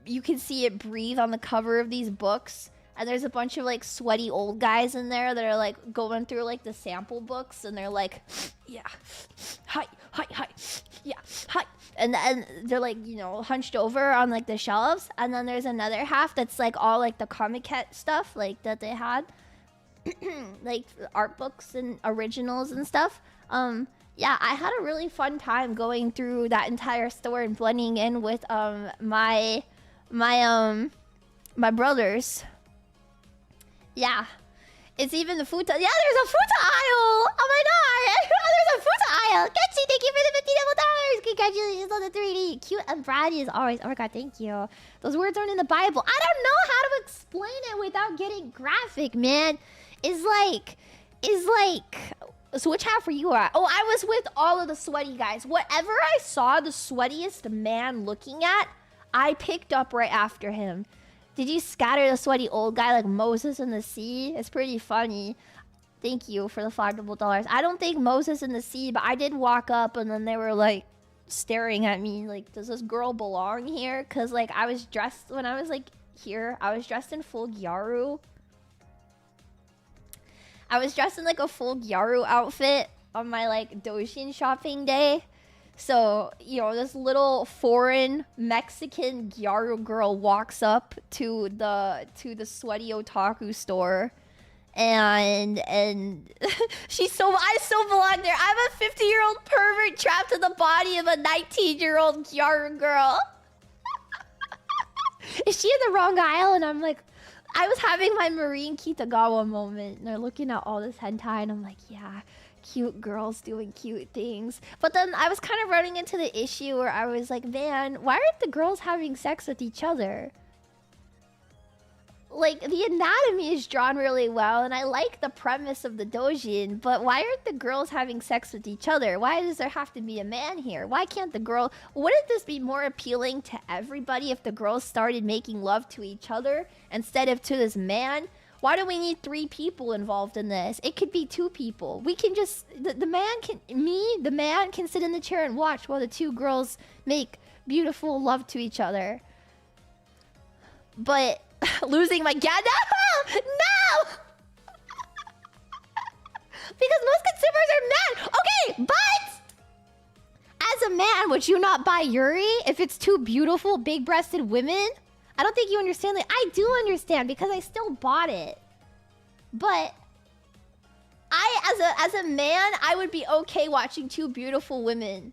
You can see it breathe on the cover of these books, and there's a bunch of like sweaty old guys in there that are like going through like the sample books, and they're like, yeah, hi, yeah, hi, and they're like, you know, hunched over on like the shelves, and then there's another half that's like all like the comiquette stuff like that they had, like art books and originals and stuff. Yeah, I had a really fun time going through that entire store and blending in with my brothers. Yeah. It's even the futa. Yeah, there's a futa aisle! Oh my god! There's a futa aisle! Ketchy, thank you for the $50. Congratulations on the 3D. Cute and bratty as always. Oh my god, thank you. Those words aren't in the Bible. I don't know how to explain it without getting graphic, man. It's like... So which half were you at? Oh, I was with all of the sweaty guys. Whatever I saw the sweatiest man looking at, I picked up right after him. Did you scatter the sweaty old guy like Moses in the sea? It's pretty funny. Thank you for the $5. I don't think Moses in the sea, but I did walk up and then they were like staring at me like, does this girl belong here? Because like I was dressed, when I was like here, I was dressed in full gyaru. I was dressed in like a full gyaru outfit on my like Dojin shopping day. So, you know, this little foreign Mexican gyaru girl walks up to the sweaty otaku store and she's so, I so belong there. I'm a 50-year-old pervert trapped in the body of a 19-year-old gyaru girl. Is she in the wrong aisle? And I'm like, I was having my Marine Kitagawa moment, and they're looking at all this hentai, and I'm like, yeah, cute girls doing cute things. But then I was kind of running into the issue where I was like, man, why aren't the girls having sex with each other? Like, the anatomy is drawn really well, and I like the premise of the doujin, but why aren't the girls having sex with each other? Why does there have to be a man here? Why can't the girl... Wouldn't this be more appealing to everybody if the girls started making love to each other instead of to this man? Why do we need 3 people involved in this? It could be 2 people. We can just... The man can sit in the chair and watch while the 2 girls make beautiful love to each other. But... losing my gat. No! Because most consumers are men. Okay, but as a man, would you not buy Yuri if it's two beautiful, big-breasted women? I don't think you understand. Like, I do understand because I still bought it. But as a man, I would be okay watching two beautiful women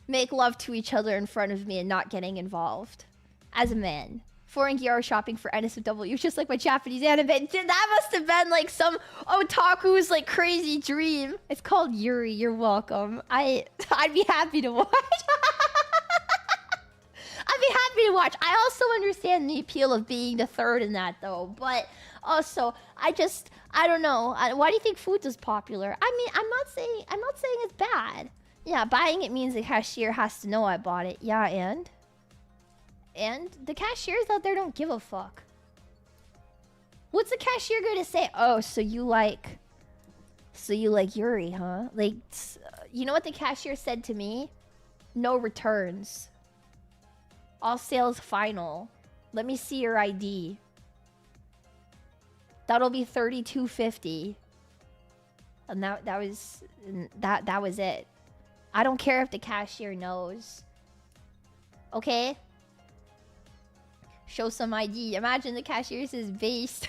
make love to each other in front of me and not getting involved. As a man. Foreign gyro shopping for NSFW, just like my Japanese anime. That must have been like some otaku's like crazy dream. It's called Yuri. You're welcome. I'd be happy to watch. I'd be happy to watch. I also understand the appeal of being the third in that though. But also, I don't know. Why do you think food is popular? I mean, I'm not saying it's bad. Yeah, buying it means the cashier has to know I bought it. Yeah, and the cashiers out there don't give a fuck. What's the cashier going to say? Oh, so you like Yuri, huh? Like, you know what the cashier said to me? No returns. All sales final. Let me see your ID. That'll be $32.50. And that was it. I don't care if the cashier knows. Okay? Show some ID. Imagine the cashier says based.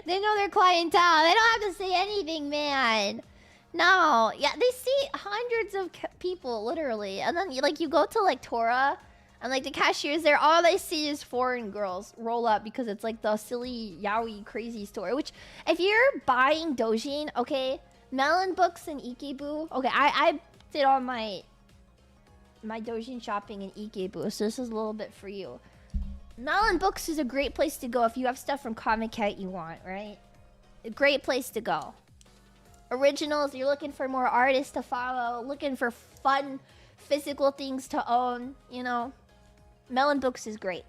They know their clientele. They don't have to say anything, man. No. Yeah, they see hundreds of people, literally. And then, like, you go to, like, Tora, and, like, the cashiers there, all they see is foreign girls roll up because it's, like, the silly, yaoi, crazy store. Which, if you're buying doujin, okay, Melon Books and Ikebu. Okay, I did all my doujin shopping in Ikebu, so this is a little bit for you. Melon Books is a great place to go if you have stuff from Comic Cat you want, right? A great place to go. Originals, you're looking for more artists to follow, looking for fun, physical things to own, you know. Melon Books is great.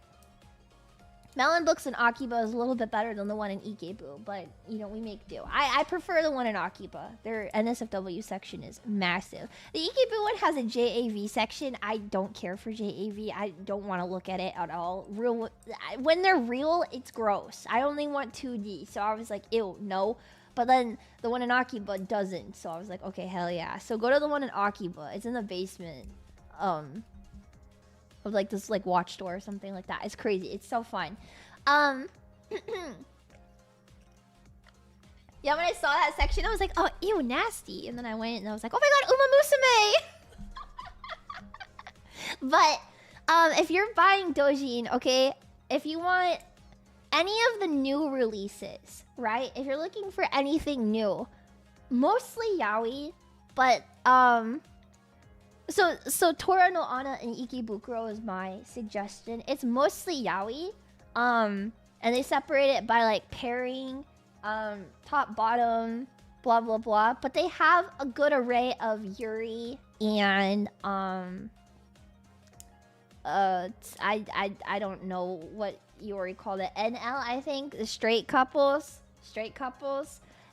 Melon Books in Akiba is a little bit better than the one in Ikebu, but, you know, we make do. I prefer the one in Akiba. Their NSFW section is massive. The Ikebu one has a JAV section. I don't care for JAV. I don't want to look at it at all. When they're real, it's gross. I only want 2D, so I was like, ew, no. But then the one in Akiba doesn't, so I was like, okay, hell yeah. So go to the one in Akiba. It's in the basement. Of like this like watch store or something like that. It's crazy. It's so fun. Yeah, when I saw that section, I was like, oh, ew, nasty. And then I went and I was like, oh my god, Uma Musume! But if you're buying doujin, okay, if you want any of the new releases, right? If you're looking for anything new, mostly yaoi, but So Tora no Ana and Ikebukuro is my suggestion. It's mostly yaoi. And they separate it by like pairing, top, bottom, blah blah blah. But they have a good array of Yuri and I don't know what Yuri called it. NL, I think. The straight couples.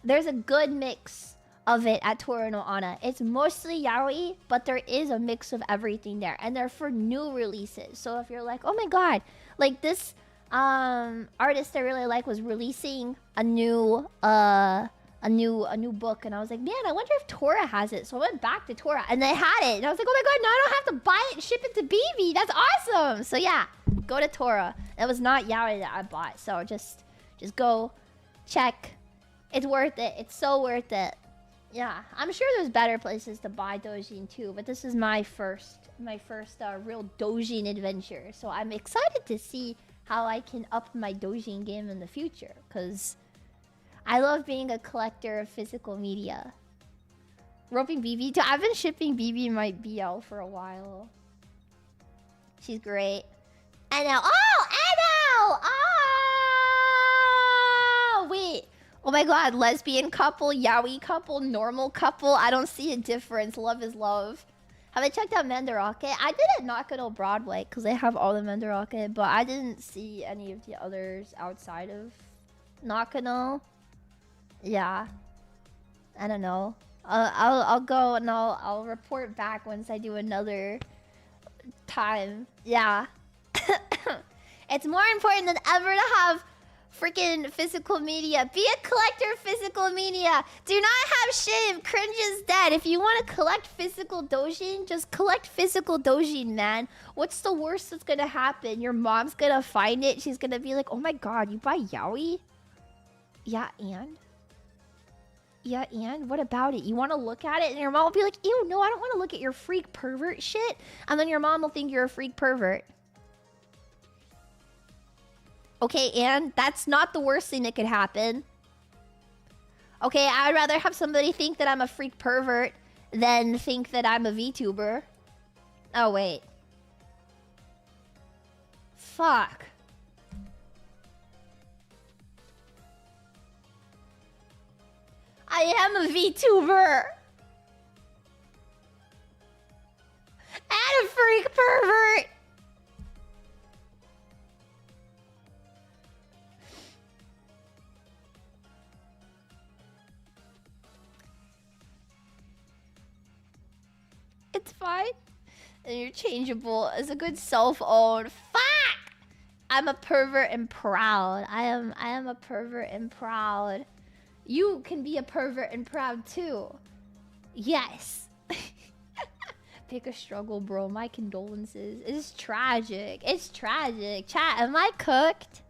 There's a good mix of it at Tora no Ana. It's mostly yaoi, but there is a mix of everything there, and they're for new releases. So if you're like, oh my god, like this artist I really like was releasing a new book, and I was like, man, I wonder if Tora has it. So I went back to Tora, and they had it, and I was like, oh my god, now I don't have to buy it and ship it to BB. That's awesome. So yeah, go to Tora. It was not yaoi that I bought, so just go check. It's worth it. It's so worth it. Yeah, I'm sure there's better places to buy doujin too, but this is my first real doujin adventure. So I'm excited to see how I can up my doujin game in the future, because I love being a collector of physical media. Roping BB too. I've been shipping BB my BL for a while. She's great. NL. Oh, NL! Oh, wait. Oh my god, lesbian couple, yaoi couple, normal couple. I don't see a difference. Love is love. Have I checked out Mandarake? I did at Nakano Broadway because they have all the Mandarake, but I didn't see any of the others outside of Nakano. Yeah. I don't know. I'll go and I'll report back once I do another time. Yeah. It's more important than ever to have freaking physical media. Be a collector of physical media. Do not have shame. Cringe is dead. If you want to collect physical dojin, just collect physical dojin, man. What's the worst that's gonna happen? Your mom's gonna find it. She's gonna be like, oh my god, you buy yaoi? Yeah, and? Yeah, and? What about it? You want to look at it? And your mom will be like, ew, no, I don't want to look at your freak pervert shit. And then your mom will think you're a freak pervert. Okay, and that's not the worst thing that could happen. Okay, I'd rather have somebody think that I'm a freak pervert than think that I'm a VTuber. Oh, wait. Fuck. I am a VTuber. And a freak pervert. It's fine. Interchangeable as a good self-owned. Fuck! I'm a pervert and proud. I am a pervert and proud. You can be a pervert and proud too. Yes. Pick a struggle, bro. My condolences. It's tragic. It's tragic. Chat, am I cooked?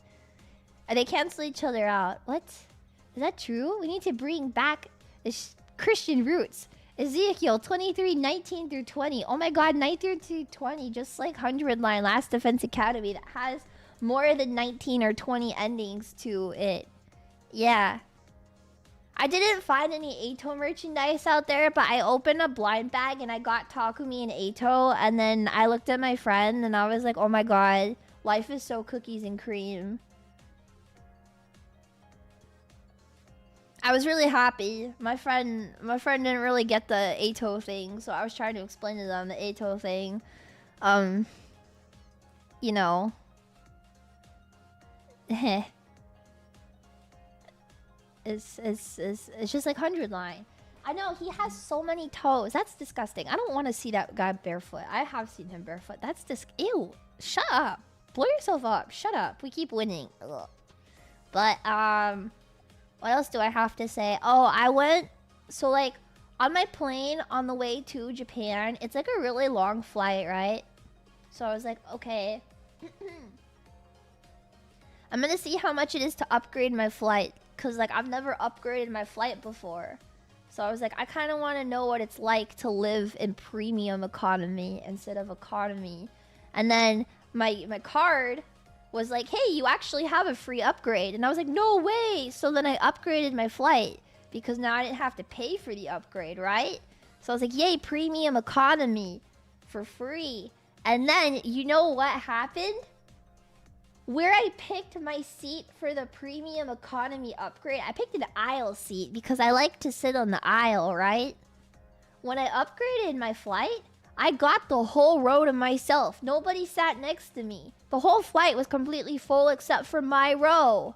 They cancel each other out. What? Is that true? We need to bring back the Christian roots. Ezekiel 23:19 through 20. Oh my god, 19 through 20. Just like 100 line Last Defense Academy that has more than 19 or 20 endings to it. Yeah. I didn't find any Ato merchandise out there, but I opened a blind bag and I got Takumi and Ato, and then I looked at my friend and I was like, oh my god, life is so cookies and cream. I was really happy. My friend didn't really get the Ato thing, so I was trying to explain to them the Ato thing. You know. It's just like 100 line. I know, he has so many toes. That's disgusting. I don't want to see that guy barefoot. I have seen him barefoot. That's ew. Shut up. Blow yourself up. Shut up. We keep winning. Ugh. But, what else do I have to say? Oh, I went... So, like, on my plane on the way to Japan, it's like a really long flight, right? So I was like, okay. I'm gonna see how much it is to upgrade my flight. Because, like, I've never upgraded my flight before. So I was like, I kind of want to know what it's like to live in premium economy instead of economy. And then my card was like, hey, you actually have a free upgrade. And I was like, no way. So then I upgraded my flight because now I didn't have to pay for the upgrade, right? So I was like, yay, premium economy for free. And then you know what happened? Where I picked my seat for the premium economy upgrade, I picked an aisle seat because I like to sit on the aisle, right? When I upgraded my flight, I got the whole row to myself. Nobody sat next to me. The whole flight was completely full except for my row.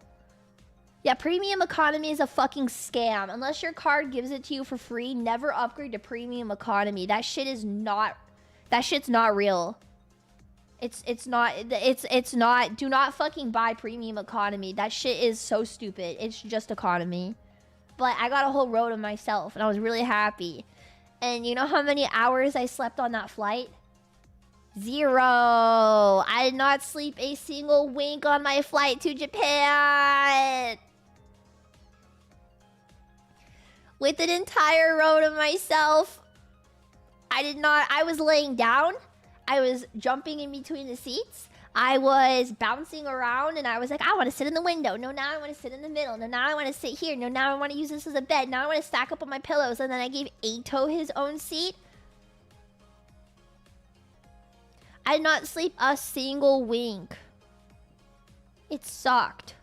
Yeah, premium economy is a fucking scam. Unless your card gives it to you for free, never upgrade to premium economy. That shit is not... That shit's not real. It's not... Do not fucking buy premium economy. That shit is so stupid. It's just economy. But I got a whole row to myself, and I was really happy. And you know how many hours I slept on that flight? 0. I did not sleep a single wink on my flight to Japan. With an entire row to myself. I was laying down. I was jumping in between the seats. I was bouncing around and I was like, I want to sit in the window. No, now I want to sit in the middle. No, now I want to sit here. No, now I want to use this as a bed. Now I want to stack up on my pillows. And then I gave Ato his own seat. I did not sleep a single wink. It sucked.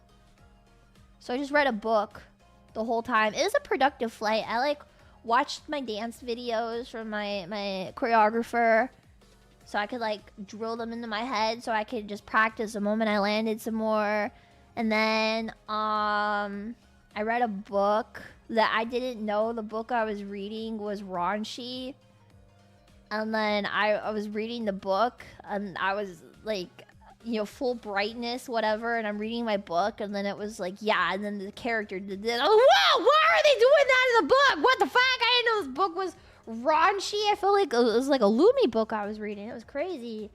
So I just read a book the whole time. It was a productive flight. I like watched my dance videos from my choreographer. So I could like drill them into my head so I could just practice the moment I landed some more. And then I read a book that I didn't know the book I was reading was raunchy. And then I was reading the book and I was like, you know, full brightness, whatever, and I'm reading my book, and then it was like, yeah, and then the character did this. Oh, whoa, why are they doing that in the book? What the fuck? I didn't know this book was raunchy. I felt like it was like a Lumi book I was reading. It was crazy. It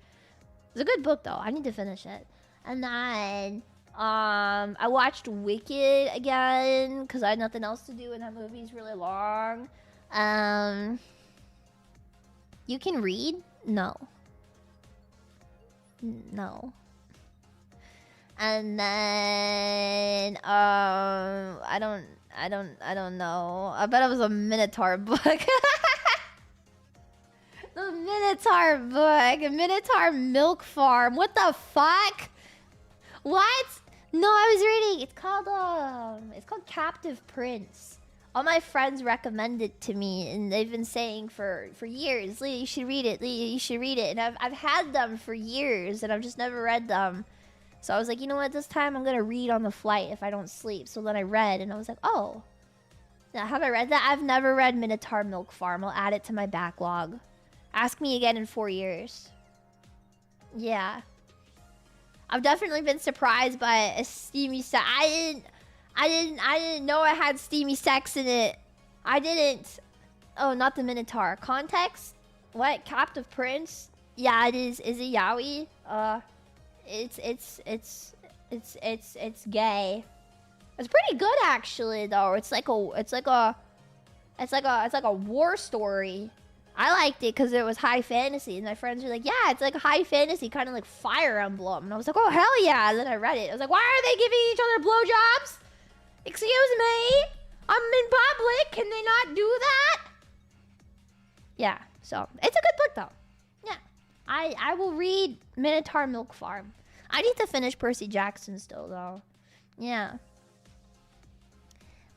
was a good book, though. I need to finish it. And then, I watched Wicked again, because I had nothing else to do, and that movie's really long. You can read? No. No. And then I don't know. I bet it was a Minotaur book. The Minotaur book. A Minotaur Milk Farm. What the fuck? What? No, I was reading. It's called Captive Prince. All my friends recommend it to me, and they've been saying for years, Lia, you should read it. Lia, you should read it. And I've had them for years, and I've just never read them. So I was like, you know what? This time I'm gonna read on the flight if I don't sleep. So then I read, and I was like, oh. Now, have I read that? I've never read Minotaur Milk Farm. I'll add it to my backlog. Ask me again in 4 years. Yeah. I've definitely been surprised by a steamy sex. I didn't know I had steamy sex in it. I didn't. Oh, not the Minotaur. Context? What? Captive Prince? Yeah, it is. Is it yaoi? It's gay. It's pretty good actually, though. It's like a war story. I liked it because it was high fantasy, and my friends were like, "Yeah, it's like high fantasy, kind of like Fire Emblem." And I was like, "Oh hell yeah!" And then I read it. I was like, "Why are they giving each other blowjobs? Excuse me, I'm in public. Can they not do that?" Yeah, so it's a good book though. Yeah, I will read Minotaur Milk Farm. I need to finish Percy Jackson still though. Yeah.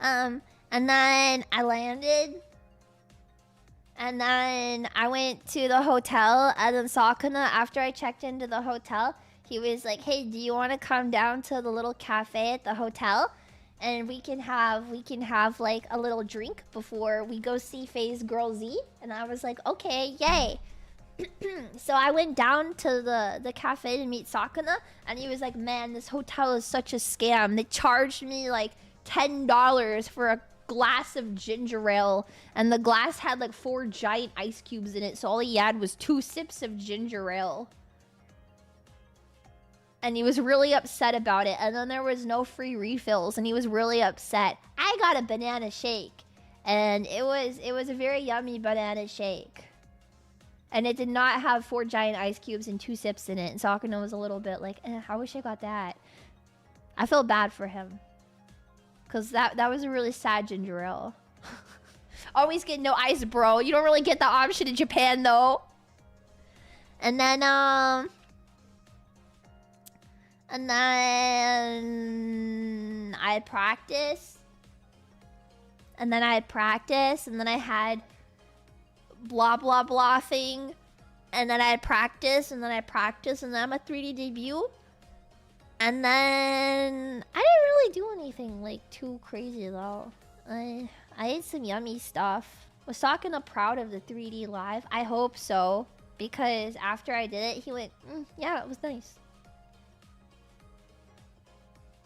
And then I landed. And then I went to the hotel, and then Sakuna, after I checked into the hotel, he was like, "Hey, do you want to come down to the little cafe at the hotel? And we can have like a little drink before we go see FaZe Girl Z." And I was like, "Okay, yay." So I went down to the cafe to meet Sakuna, and he was like, "Man, this hotel is such a scam. They charged me like $10 for a glass of ginger ale, and the glass had like 4 giant ice cubes in it, so all he had was 2 sips of ginger ale." And he was really upset about it, and then there was no free refills, and he was really upset. I got a banana shake, and it was a very yummy banana shake. And it did not have 4 giant ice cubes and 2 sips in it, and Sakuna was a little bit like, I wish I got that. I felt bad for him. Because that was a really sad ginger ale. Always get no ice, bro. You don't really get the option in Japan, though. And then I had practice. And then I had practice. And then I had blah, blah, blah thing. And then I had practice. And then I had practice. And then I'm a 3D debut. And then I didn't really do anything like too crazy though. I ate some yummy stuff. Was Sakuna proud of the 3D live? I hope so, because after I did it, he went, "Yeah, it was nice."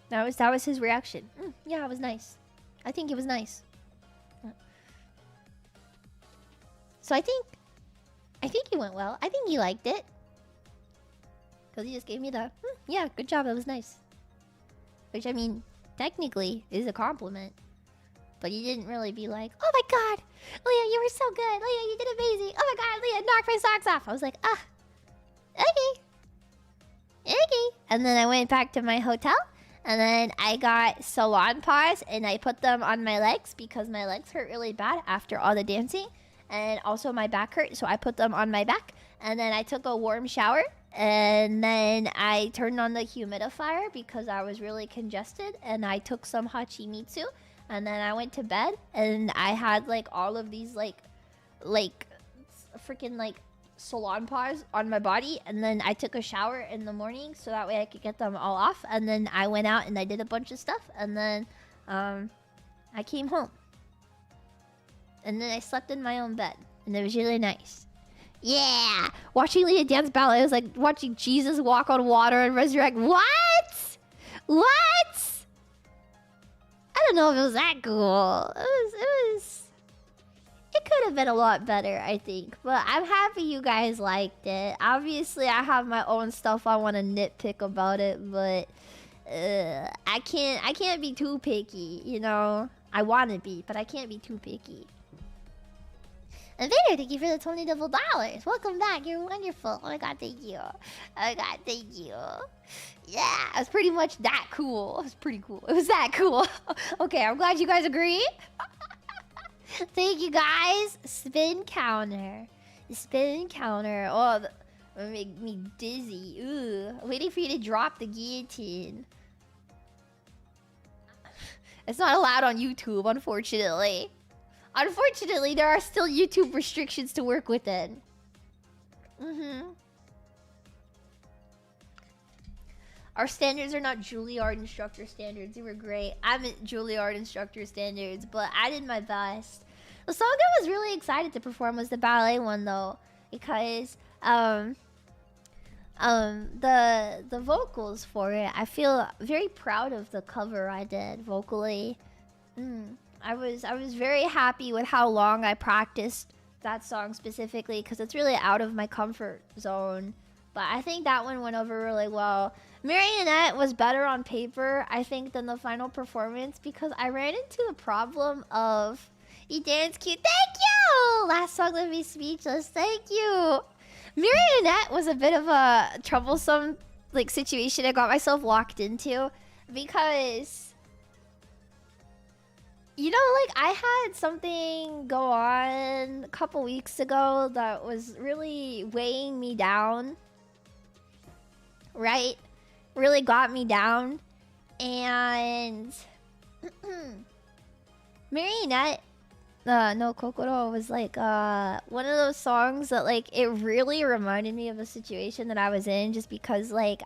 That was his reaction. Yeah, it was nice. I think it was nice. So I think it went well. I think he liked it. Because he just gave me the, yeah, good job, that was nice. Which, I mean, technically is a compliment. But he didn't really be like, "Oh my god, Lia, you were so good. Lia, you did amazing. Oh my god, Lia, knocked my socks off." I was like, okay. Okay. And then I went back to my hotel. And then I got salon paws, and I put them on my legs because my legs hurt really bad after all the dancing. And also my back hurt, so I put them on my back. And then I took a warm shower. And then I turned on the humidifier because I was really congested. And I took some Hachimitsu. And then I went to bed. And I had like all of these like freaking like salon paws on my body. And then I took a shower in the morning so that way I could get them all off. And then I went out and I did a bunch of stuff. And then I came home. And then I slept in my own bed. And it was really nice. Yeah! Watching Lia dance ballet was like watching Jesus walk on water and resurrect. What? What? I don't know if it was that cool. It could have been a lot better, I think. But I'm happy you guys liked it. Obviously, I have my own stuff I want to nitpick about it, but I can't be too picky, you know? I want to be, but I can't be too picky. Invader, thank you for the $20 double dollars. Welcome back. You're wonderful. Oh my god, thank you. Oh my god, thank you. Yeah, it was pretty much that cool. It was pretty cool. It was that cool. Okay, I'm glad you guys agree. Thank you guys. Spin counter. Spin counter. Oh, that make me dizzy. Ooh, waiting for you to drop the guillotine. It's not allowed on YouTube, unfortunately. Unfortunately, there are still YouTube restrictions to work within. Our standards are not Juilliard instructor standards. They were great. I'm at Juilliard instructor standards, but I did my best. The song I was really excited to perform was the ballet one, though, because the vocals for it, I feel very proud of the cover I did vocally. I was very happy with how long I practiced that song specifically, because it's really out of my comfort zone. But I think that one went over really well. Marionette was better on paper, I think, than the final performance, because I ran into the problem of you dance cute. Thank you! Last song left me speechless. Thank you. Marionette was a bit of a troublesome situation I got myself locked into, because you know, I had something go on a couple weeks ago that was really weighing me down. Right? Really got me down. And Marionette, no Kokoro was one of those songs that it really reminded me of a situation that I was in, just because the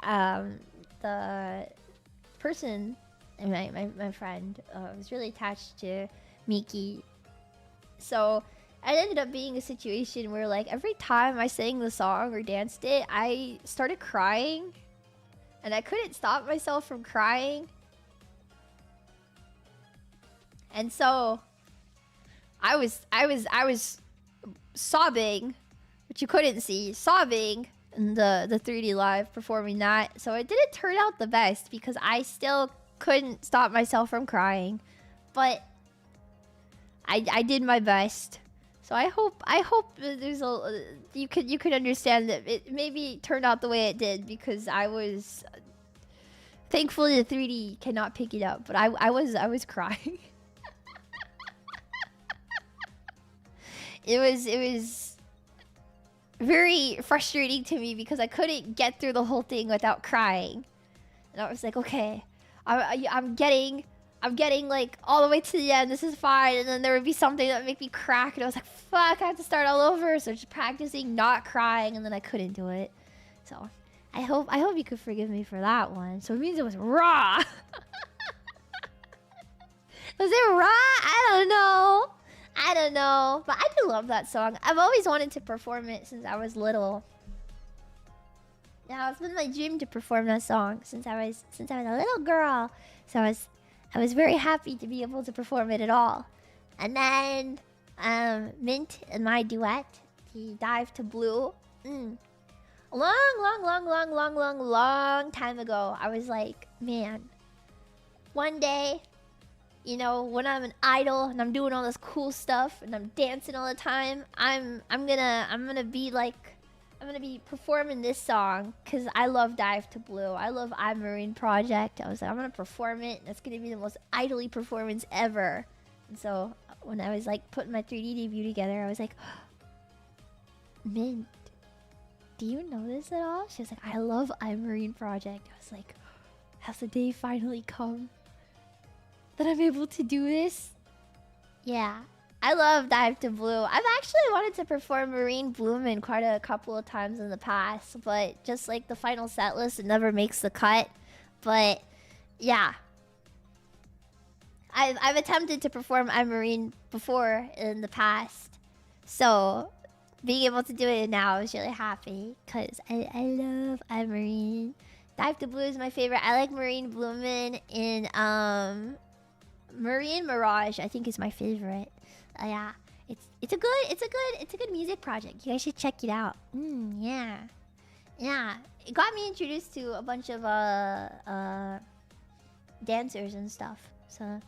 person, my friend, was really attached to Miki. So it ended up being a situation where every time I sang the song or danced it, I started crying, and I couldn't stop myself from crying. And so I was sobbing, which you couldn't see, sobbing in the 3D live performing that. So it didn't turn out the best, because I still couldn't stop myself from crying, but I did my best. So I hope there's you could understand that it maybe turned out the way it did, because I was thankfully the 3D cannot pick it up, but I was crying. It was very frustrating to me, because I couldn't get through the whole thing without crying, and I was like, okay, I'm getting all the way to the end. This is fine. And then there would be something that would make me crack, and I was like, fuck, I have to start all over. So just practicing not crying, and then I couldn't do it. So I hope you could forgive me for that one. So it means it was raw. Was it raw? I don't know. But I do love that song. I've always wanted to perform it since I was little. Now, it's been my dream to perform that song since I was a little girl. So I was very happy to be able to perform it at all. And then Mint and my duet, the Dive to Blue. A long time ago, I was like, man, one day, you know, when I'm an idol and I'm doing all this cool stuff and I'm dancing all the time, I'm gonna be performing this song, because I love Dive to Blue. I love iMarine Project. I was like, I'm gonna perform it, and it's gonna be the most idly performance ever. And so when I was putting my 3D debut together, I was like, Mint, do you know this at all? She was like, I love iMarine Project. I was like, has the day finally come that I'm able to do this? Yeah. I love Dive to Blue. I've actually wanted to perform Marine Bloomin' quite a couple of times in the past, but just the final set list, it never makes the cut. But yeah, I've attempted to perform I'm Marine before in the past, so being able to do it now, I was really happy because I love Marine. Dive to Blue is my favorite. I like Marine Bloomin' in Marine Mirage. I think is my favorite. Yeah, it's a good music project. You guys should check it out. Yeah. It got me introduced to a bunch of dancers and stuff. So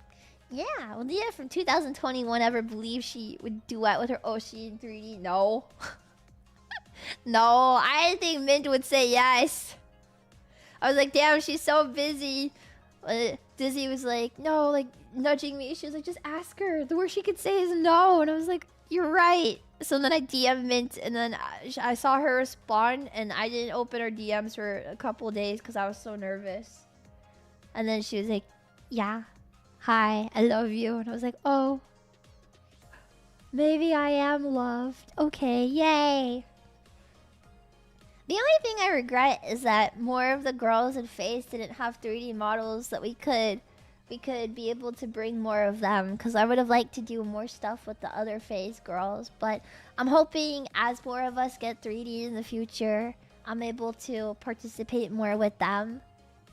yeah, will Lia from 2021 ever believe she would duet with her Oshi in 3D? No. No, I think Mint would say yes. I was like, damn, she's so busy. Dizzy was like, no, like nudging me. She was like, just ask her. The worst she could say is no. And I was like, you're right. So then I DM'd Mint, and then I saw her respond, and I didn't open her DMs for a couple days because I was so nervous. And then she was like, yeah. Hi, I love you. And I was like, oh. Maybe I am loved. Okay, yay. The only thing I regret is that more of the girls in FaZe didn't have 3D models that we could be able to bring more of them. Because I would have liked to do more stuff with the other FaZe girls. But I'm hoping as more of us get 3D in the future, I'm able to participate more with them.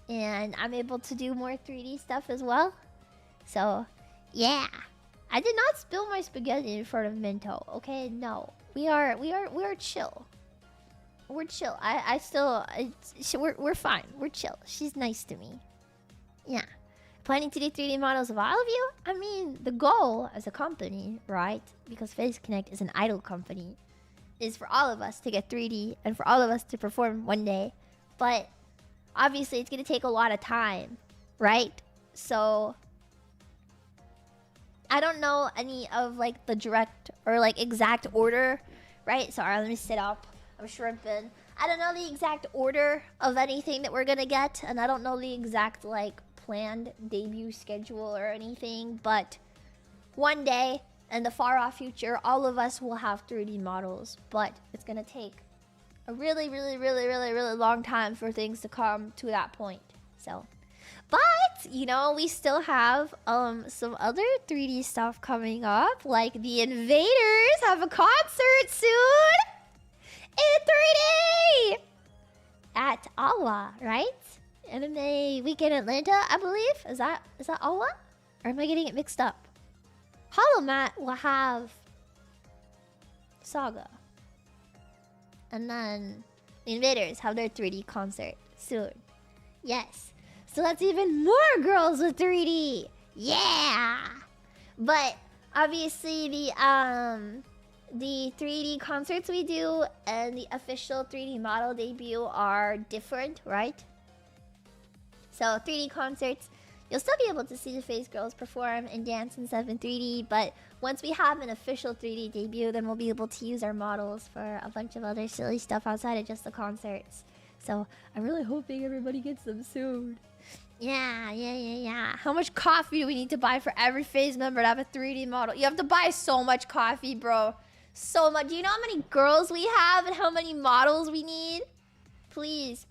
And I'm able to do more 3D stuff as well. So, yeah. I did not spill my spaghetti in front of Minto. Okay, no. We are chill. We're chill. We're fine. We're chill. She's nice to me. Yeah. Planning to do 3D models of all of you? I mean, the goal as a company, right? Because FaZe Connect is an idol company, is for all of us to get 3D and for all of us to perform one day. But obviously, it's gonna take a lot of time, right? So I don't know any of like the direct or like exact order, right? Sorry, let me sit up. I'm shrimping. I don't know the exact order of anything that we're gonna get, and I don't know the exact like planned debut schedule or anything, but one day in the far off future, all of us will have 3D models, but it's gonna take a really long time for things to come to that point. So, but you know, we still have some other 3D stuff coming up, like the Invaders have a concert soon in 3D at Awa, right? Anime Weekend Atlanta, I believe. Is that Awa? Or am I getting it mixed up? Holomat will have Saga. And then the Invaders have their 3D concert soon. Yes. So that's even more girls with 3D. Yeah. But obviously the 3D concerts we do and the official 3D model debut are different, right? So 3D concerts, you'll still be able to see the FaZe girls perform and dance and stuff in 3D, but once we have an official 3D debut, then we'll be able to use our models for a bunch of other silly stuff outside of just the concerts. So I'm really hoping everybody gets them soon. Yeah. How much coffee do we need to buy for every FaZe member to have a 3D model? You have to buy so much coffee, bro. So much. Do you know how many girls we have and how many models we need? Please.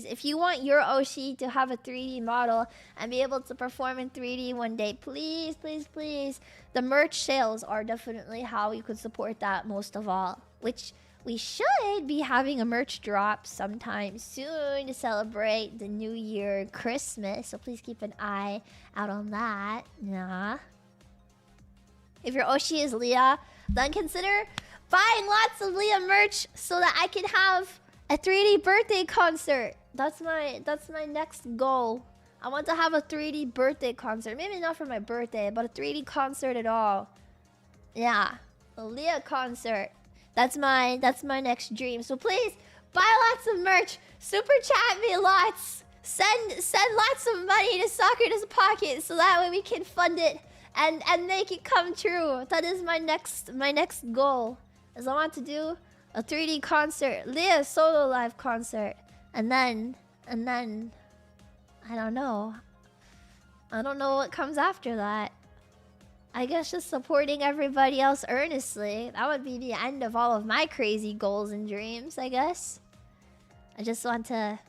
If you want your Oshi to have a 3D model and be able to perform in 3D one day, please. The merch sales are definitely how you could support that most of all. Which we should be having a merch drop sometime soon to celebrate the New Year, Christmas. So please keep an eye out on that. Yeah. If your Oshi is Lia, then consider buying lots of Lia merch so that I can have a 3D birthday concert. That's my next goal. I want to have a 3D birthday concert. Maybe not for my birthday, but a 3D concert at all. Yeah, a Lia concert. That's my next dream. So please buy lots of merch. Super chat me lots. Send lots of money to Sakura's pocket so that way we can fund it and make it come true. That is my next goal. Is I want to do a 3D concert, Lia solo live concert, and then I don't know what comes after that. I guess just supporting everybody else earnestly. That would be the end of all of my crazy goals and dreams, I guess. I just want to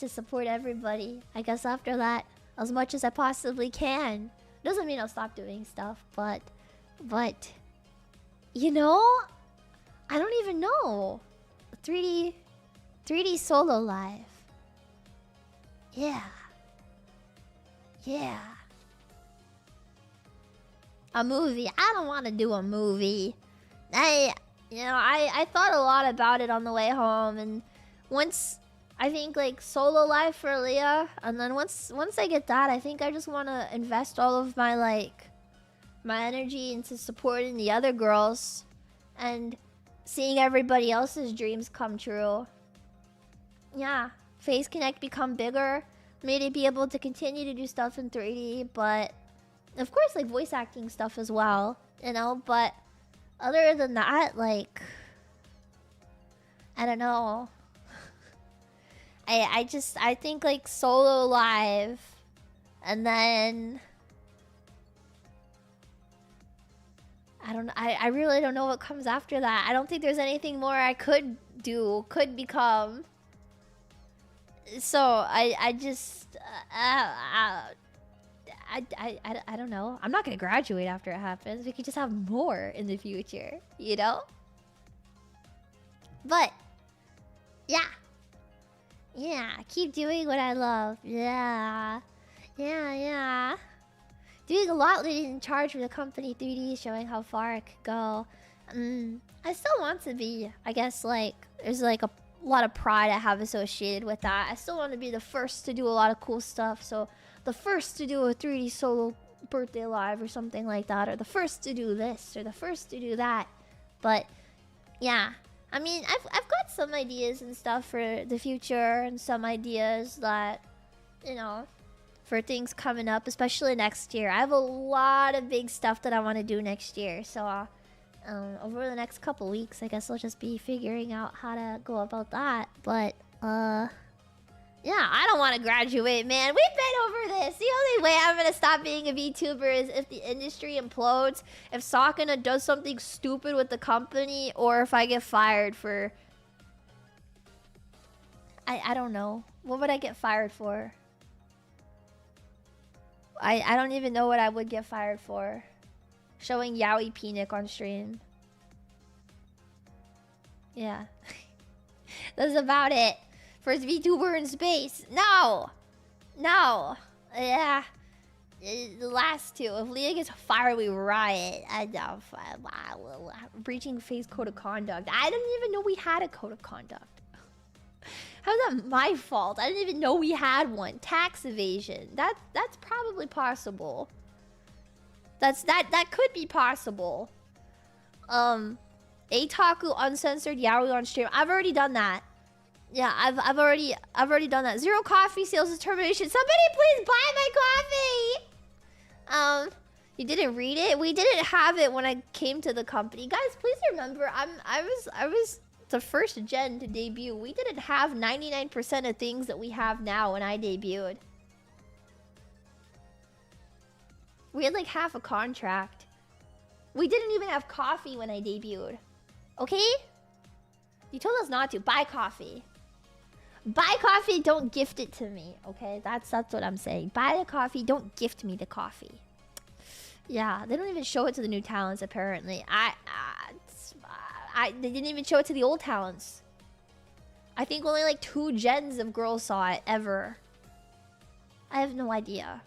support everybody. I guess after that, as much as I possibly can. Doesn't mean I'll stop doing stuff, but you know, I don't even know. 3D solo live. Yeah. Yeah. A movie. I don't want to do a movie. I thought a lot about it on the way home, and once I think like solo life for Lia, and then once I get that, I think I just want to invest all of my my energy into supporting the other girls and seeing everybody else's dreams come true. Yeah, Phase Connect become bigger, maybe be able to continue to do stuff in 3D, but of course like voice acting stuff as well, you know, but other than that, like, I don't know. I think like solo live, and then I really don't know what comes after that. I don't think there's anything more I could do, could become. So I don't know. I'm not gonna graduate after it happens. We could just have more in the future, you know? But yeah. Yeah, keep doing what I love. Yeah. Yeah. Doing a lot leading in charge for the company 3D, showing how far it could go. I still want to be, I guess, like, there's like a lot of pride I have associated with that. I still want to be the first to do a lot of cool stuff. So the first to do a 3D solo birthday live or something like that, or the first to do this, or the first to do that. But yeah, I mean, I've got some ideas and stuff for the future, and some ideas that, you know, for things coming up, especially next year. I have a lot of big stuff that I want to do next year, so over the next couple weeks, I guess I'll just be figuring out how to go about that. But yeah, I don't want to graduate, man. We've been over this. The only way I'm gonna stop being a VTuber is if the industry implodes, if Saga does something stupid with the company, or if I get fired for... I don't know. What would I get fired for? I don't even know what I would get fired for. Showing Yaoi Peanic on stream. Yeah. That's about it. First VTuber in space. No! Yeah. The last two. If Lia gets fired, we riot. Breaching Phase code of conduct. I didn't even know we had a code of conduct. How's that my fault? I didn't even know we had one. Tax evasion. That's probably possible. That could be possible. Eitaku uncensored yaoi on stream. I've already done that. Yeah, I've already done that. Zero coffee sales determination. Somebody please buy my coffee. You didn't read it? We didn't have it when I came to the company. Guys, please remember, I was the first gen to debut. We didn't have 99% of things that we have now when I debuted. We had like half a contract. We didn't even have coffee when I debuted. Okay? You told us not to. Buy coffee. Buy coffee, don't gift it to me. Okay? That's what I'm saying. Buy the coffee, don't gift me the coffee. Yeah, they don't even show it to the new talents apparently. They didn't even show it to the old talents. I think only like 2 gens of girls saw it ever. I have no idea.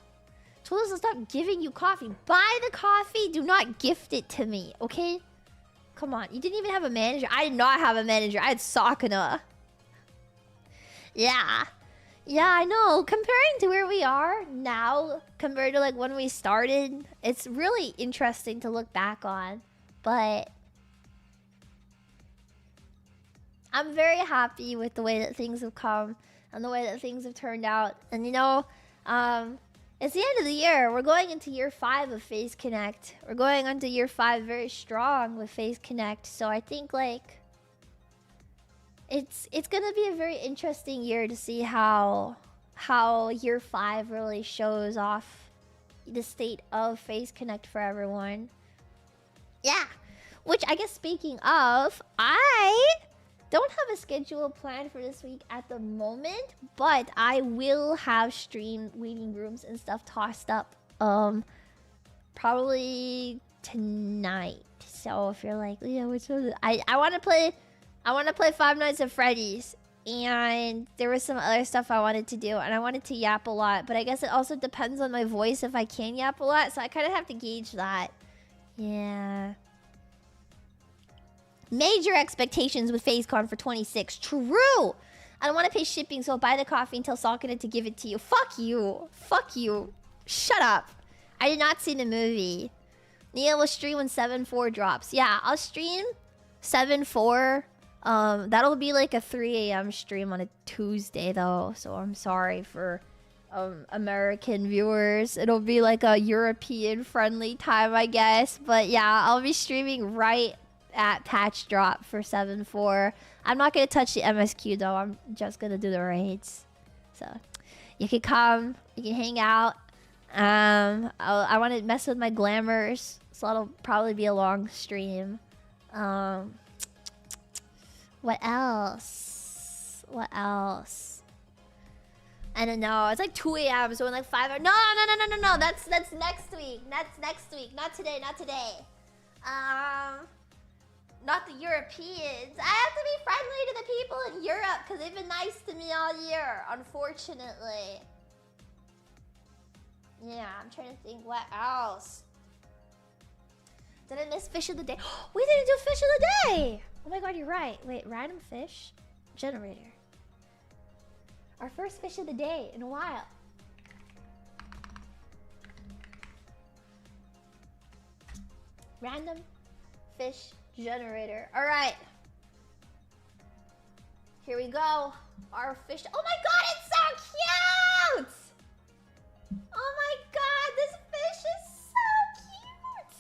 Told us to stop giving you coffee. Buy the coffee, do not gift it to me, okay? Come on, you didn't even have a manager. I did not have a manager. I had Sakuna. Yeah. Yeah, I know. Comparing to where we are now, compared to like when we started, it's really interesting to look back on. But I'm very happy with the way that things have come and the way that things have turned out. And you know, it's the end of the year. We're going into year 5 of Phase Connect. We're going into year 5 very strong with Phase Connect. So I think like it's gonna be a very interesting year to see how year 5 really shows off the state of Phase Connect for everyone. Yeah. Which I guess speaking of, I don't have a schedule planned for this week at the moment, but I will have stream waiting rooms and stuff tossed up probably tonight. So if you're like, yeah, which one? I want to play. I want to play Five Nights at Freddy's, and there was some other stuff I wanted to do, and I wanted to yap a lot. But I guess it also depends on my voice if I can yap a lot. So I kind of have to gauge that. Yeah. Major expectations with FaZeCon for 26. True. I don't want to pay shipping, so I'll buy the coffee and tell Salkina to give it to you. Fuck you. Fuck you. Shut up. I did not see the movie. Nia will stream when 7/4 drops. Yeah, I'll stream 7/4. That'll be like a 3 a.m. stream on a Tuesday, though. So I'm sorry for American viewers. It'll be like a European-friendly time, I guess. But yeah, I'll be streaming right at patch drop for 7/4. I'm not gonna touch the MSQ though. I'm just gonna do the raids. So you can come, you can hang out. I want to mess with my glamours, so it'll probably be a long stream. What else? What else? I don't know. It's like 2 a.m. So in like 5 hours. No. That's next week. That's next week. Not today. Not today. Not the Europeans. I have to be friendly to the people in Europe because they've been nice to me all year, unfortunately. Yeah, I'm trying to think what else. Did I miss Fish of the Day? We didn't do Fish of the Day! Oh my god, you're right. Wait, random fish? Generator. Our first Fish of the Day in a while. Random fish generator. Alright. Here we go. Our fish. Oh my god, it's so cute! Oh my god, this fish is so cute!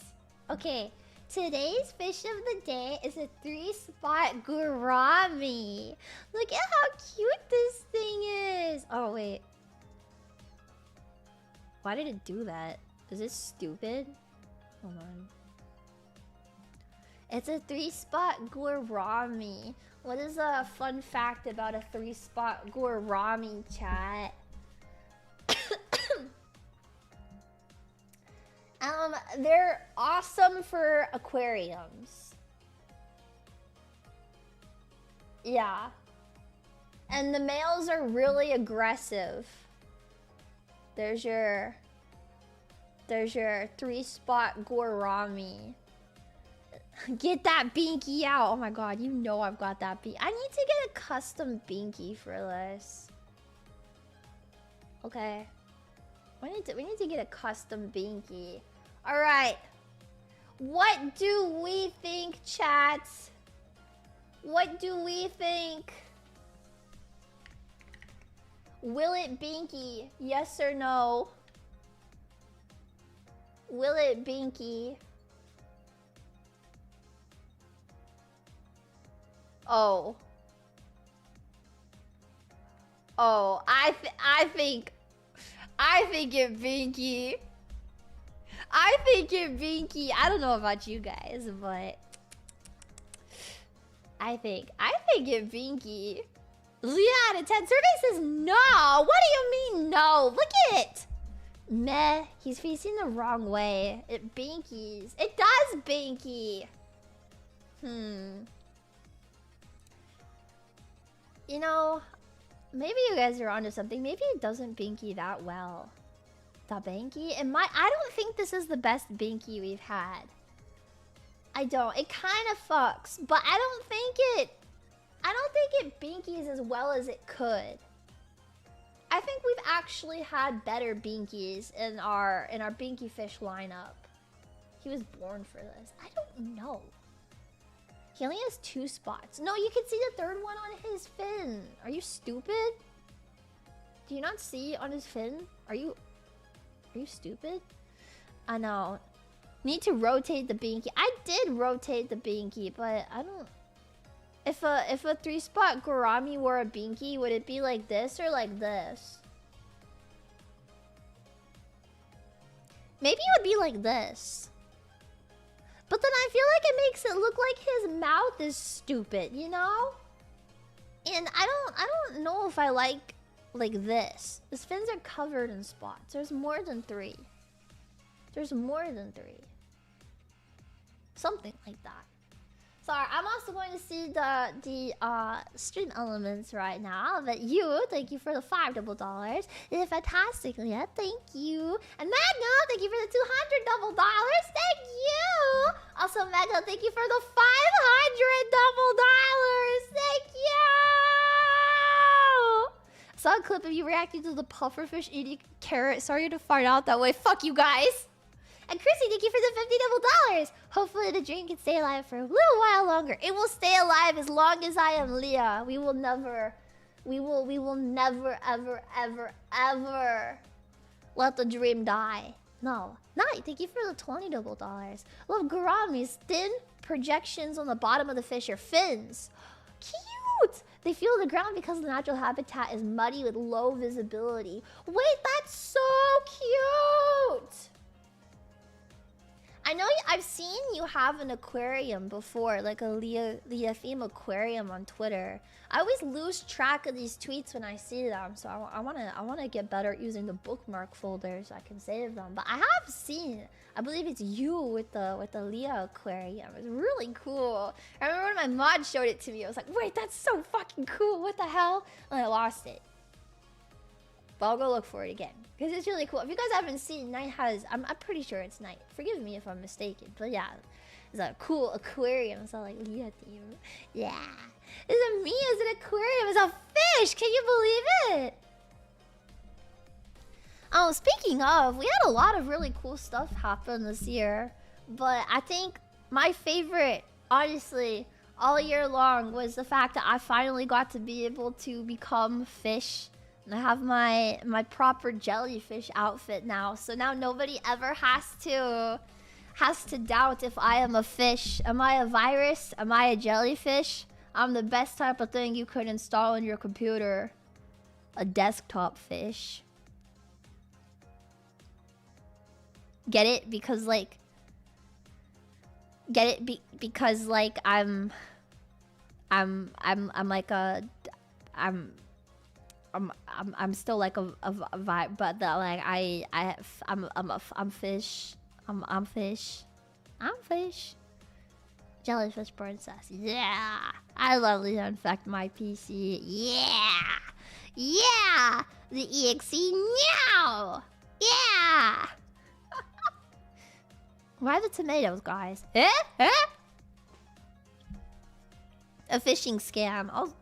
Okay, today's fish of the day is a 3-spot gourami. Look at how cute this thing is. Oh, wait. Why did it do that? Is it stupid? Hold on. It's a 3-spot gourami. What is a fun fact about a 3-spot gourami, chat? They're awesome for aquariums. Yeah. And the males are really aggressive. There's your 3-spot gourami. Get that binky out. Oh my god, you know I've got that binky. I need to get a custom binky for this. Okay. We need to get a custom binky. Alright. What do we think, chats? What do we think? Will it binky? Yes or no? Will it binky? Oh. Oh, I think it binky. I think it binky. I don't know about you guys, but I think it binky. Lia out of 10. Survey says no. What do you mean no? Look at it. Meh. He's facing the wrong way. It binkies. It does binky. You know, maybe you guys are onto something. Maybe it doesn't binky that well. The binky? I don't think this is the best binky we've had. I don't. It kind of fucks, but I don't think it binkies as well as it could. I think we've actually had better binkies in our binky fish lineup. He was born for this. I don't know. He only has 2 spots. No, you can see the 3rd one on his fin. Are you stupid? Do you not see on his fin? Are you stupid? I know. Need to rotate the binky. I did rotate the binky, but I don't... If a 3-spot gourami were a binky, would it be like this or like this? Maybe it would be like this. But then I feel like it makes it look like his mouth is stupid, you know? And I don't know if I like this. His fins are covered in spots. There's more than 3. There's more than 3. Something like that. Sorry, I'm also going to see the stream elements right now. But you, thank you for the $5 double dollars. It's fantastic, Leah. Thank you. And Magna, thank you for the $200 double dollars. Thank you. Also, Magna, thank you for the $500 double dollars. Thank you. I saw a clip of you reacting to the pufferfish eating carrot. Sorry to fart out that way. Fuck you guys. And Chrissy, thank you for the $50 double dollars. Hopefully the dream can stay alive for a little while longer. It will stay alive as long as I am Leah. We will never, ever let the dream die. No. Night, thank you for the $20 double dollars. Love Garami's thin projections on the bottom of the fish are fins. Cute! They feel the ground because the natural habitat is muddy with low visibility. Wait, that's so cute! I know I've seen you have an aquarium before, like a Lia theme aquarium on Twitter. I always lose track of these tweets when I see them, so I wanna get better at using the bookmark folder so I can save them. But I have seen, I believe it's you with the Lia aquarium. It's really cool. I remember when my mod showed it to me, I was like, wait, that's so fucking cool. What the hell? And I lost it. But I'll go look for it again. Because it's really cool. If you guys haven't seen, Night has... I'm pretty sure it's Night. Forgive me if I'm mistaken. But yeah. It's a cool aquarium. It's all like Lia theme. Yeah. Is it me? Is it aquarium? It's a fish! Can you believe it? Oh, speaking of, we had a lot of really cool stuff happen this year. But I think my favorite, honestly, all year long was the fact that I finally got to be able to become fish. And I have my proper jellyfish outfit now, so now nobody ever has to doubt if I am a fish. Am I a virus? Am I a jellyfish? I'm the best type of thing you could install on your computer. A desktop fish. Get it? Because like... Get it? Because like I'm like a... I'm still like a vibe, but the, like I'm fish. I'm fish. I'm fish. Jellyfish princess. Yeah. I love to infect my PC. Yeah. Yeah. The EXE now. Yeah. Why the tomatoes, guys? Eh? Eh? A phishing scam. I'll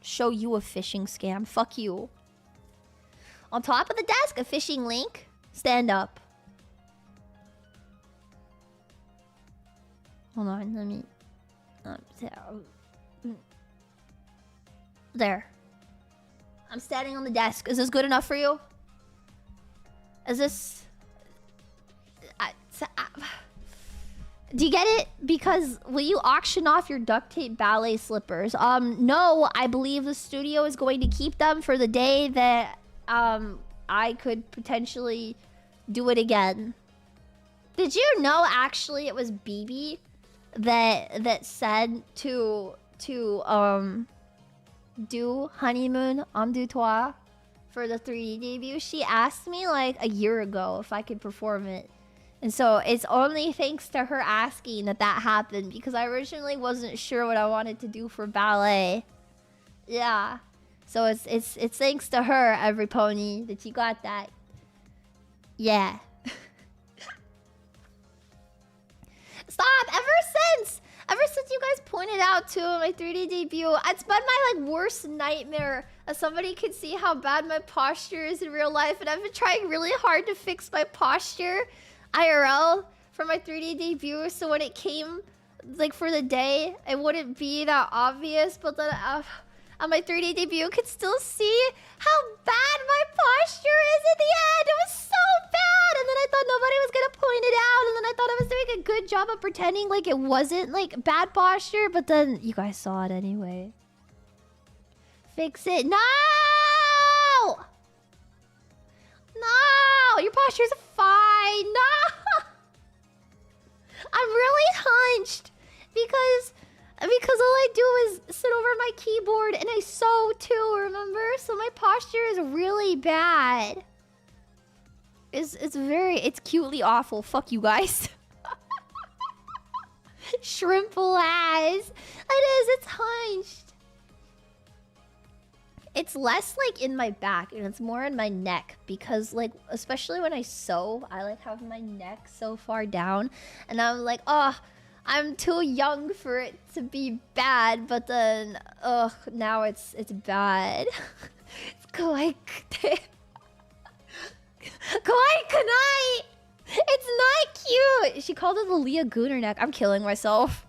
show you a phishing scam. Fuck you. On top of the desk, a phishing link. Stand up. Hold on, let me... there. I'm standing on the desk. Is this good enough for you? Is this... Do you get it? Because will you auction off your duct tape ballet slippers? No, I believe the studio is going to keep them for the day that I could potentially do it again. Did you know actually it was BB that said to do Honeymoon en deux trois for the 3D debut? She asked me like a year ago if I could perform it. And so it's only thanks to her asking that happened, because I originally wasn't sure what I wanted to do for ballet. Yeah. So it's thanks to her, every pony, that you got that. Yeah. Stop! Ever since you guys pointed out to my 3D debut, it's been my like worst nightmare. As somebody could see how bad my posture is in real life, and I've been trying really hard to fix my posture IRL for my 3D debut, so when it came like for the day, it wouldn't be that obvious. But then on my 3D debut, you could still see how bad my posture is at the end. It was so bad, and then I thought nobody was gonna point it out, and then I thought I was doing a good job of pretending like it wasn't like bad posture, but then you guys saw it anyway. Fix it. No! No! Your posture's fine. No! I'm really hunched because all I do is sit over my keyboard, and I sew too, remember? So my posture is really bad. It's cutely awful. Fuck you guys. Shrimple ass. It is, it's hunched. It's less like in my back and it's more in my neck because like, especially when I sew, I like have my neck so far down and I'm like, oh, I'm too young for it to be bad, but then, ugh, now it's bad. It's kawaii kunai! It's not cute! She called it the Lia Gooner neck. I'm killing myself.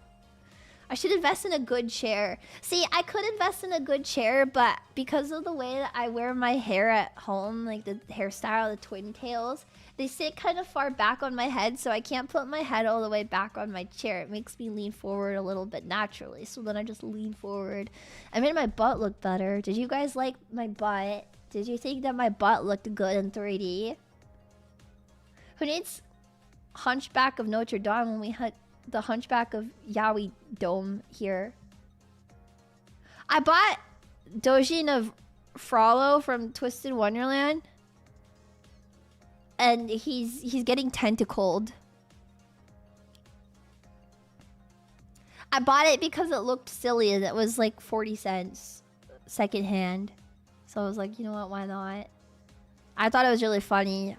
I should invest in a good chair. See, I could invest in a good chair, but because of the way that I wear my hair at home, like the hairstyle, the twin tails, they sit kind of far back on my head, so I can't put my head all the way back on my chair. It makes me lean forward a little bit naturally, so then I just lean forward. I made my butt look better. Did you guys like my butt? Did you think that my butt looked good in 3D? Who needs Hunchback of Notre Dame when we had the Hunchback of Yaoi Dome here? I bought Dojin of Frollo from Twisted Wonderland. And he's getting tentacled. I bought it because it looked silly and it was like 40 cents secondhand. So I was like, you know what, why not? I thought it was really funny.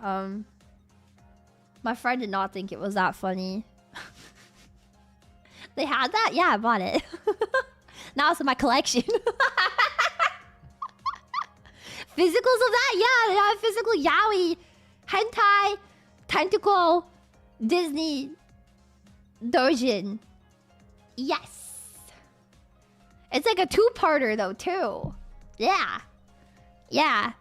My friend did not think it was that funny. They had that? Yeah, I bought it. Now it's in my collection. Physicals of that? Yeah, they have physical yaoi, hentai, tentacle, Disney, dojin. Yes. It's like a two-parter though, too. Yeah. Yeah.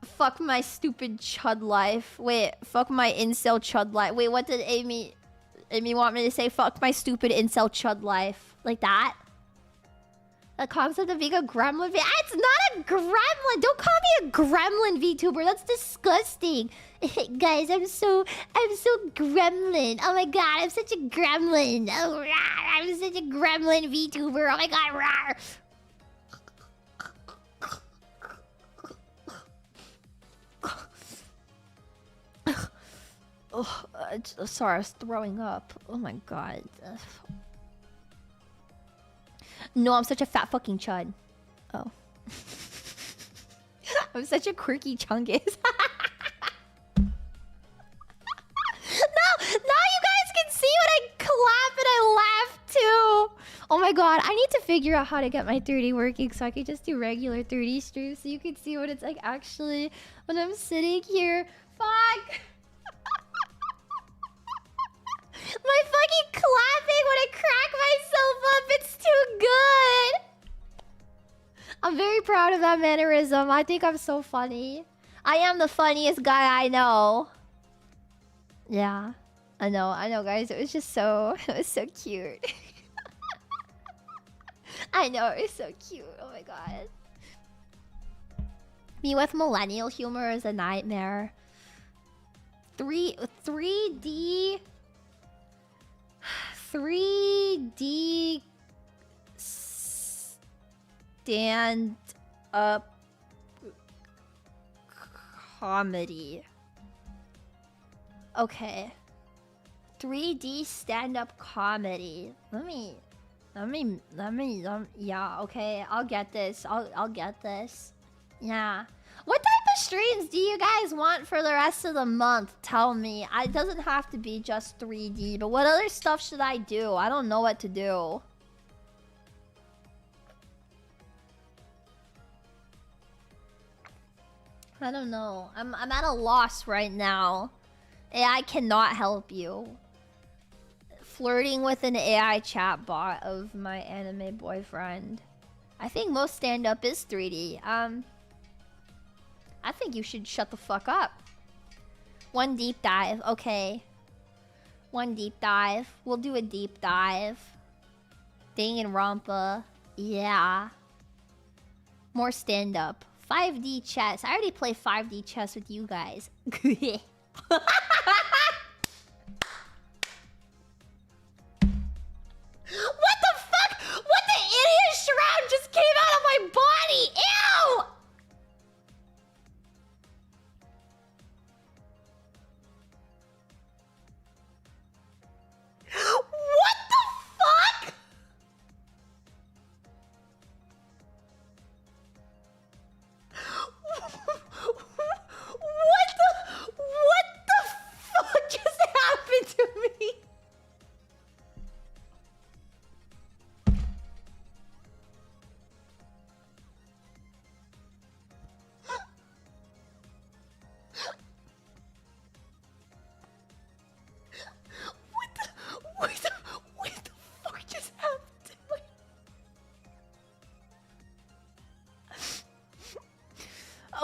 Fuck my stupid chud life. Wait, fuck my incel chud life. Wait, what did Amy want me to say? Fuck my stupid incel chud life. Like that? The concept of being a gremlin it's not a gremlin! Don't call me a gremlin VTuber. That's disgusting. Guys, I'm so gremlin. Oh my god, I'm such a gremlin. Oh, rah, I'm such a gremlin VTuber. Oh my god, rah. Oh, sorry, I was throwing up. Oh my god. No, I'm such a fat fucking chud. Oh. I'm such a quirky chungus. No! Now you guys can see when I clap and I laugh too! Oh my god, I need to figure out how to get my 3D working so I can just do regular 3D streams so you can see what it's like actually when I'm sitting here. Fuck! My fucking clapping when I crack myself up, it's too good! I'm very proud of that mannerism. I think I'm so funny. I am the funniest guy I know. Yeah. I know guys. It was just so... It was so cute. I know, it was so cute. Oh my god. Me with millennial humor is a nightmare. 3D... 3D stand-up comedy. Okay. 3D stand-up comedy. Let me, yeah, okay. I'll get this. I'll get this. Yeah. What type of streams do you guys want for the rest of the month? Tell me. It doesn't have to be just 3D, but what other stuff should I do? I don't know what to do. I don't know. I'm at a loss right now. AI cannot help you. Flirting with an AI chatbot of my anime boyfriend. I think most stand-up is 3D. I think you should shut the fuck up. One deep dive, okay. One deep dive. We'll do a deep dive. Danganronpa. Yeah. More stand-up. 5D chess. I already play 5D chess with you guys. What the fuck? What the idiot shroud just came out of my body? Ew! What the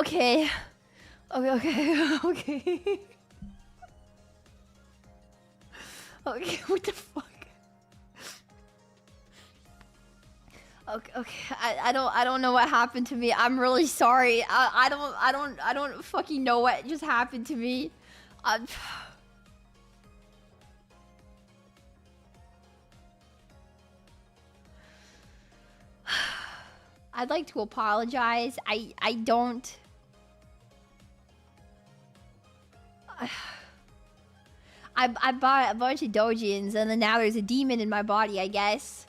Okay. Okay. Okay. Okay, what the fuck? Okay. I don't know what happened to me. I'm really sorry. I don't fucking know what just happened to me. I'd like to apologize. I don't. I bought a bunch of dojins and then now there's a demon in my body, I guess.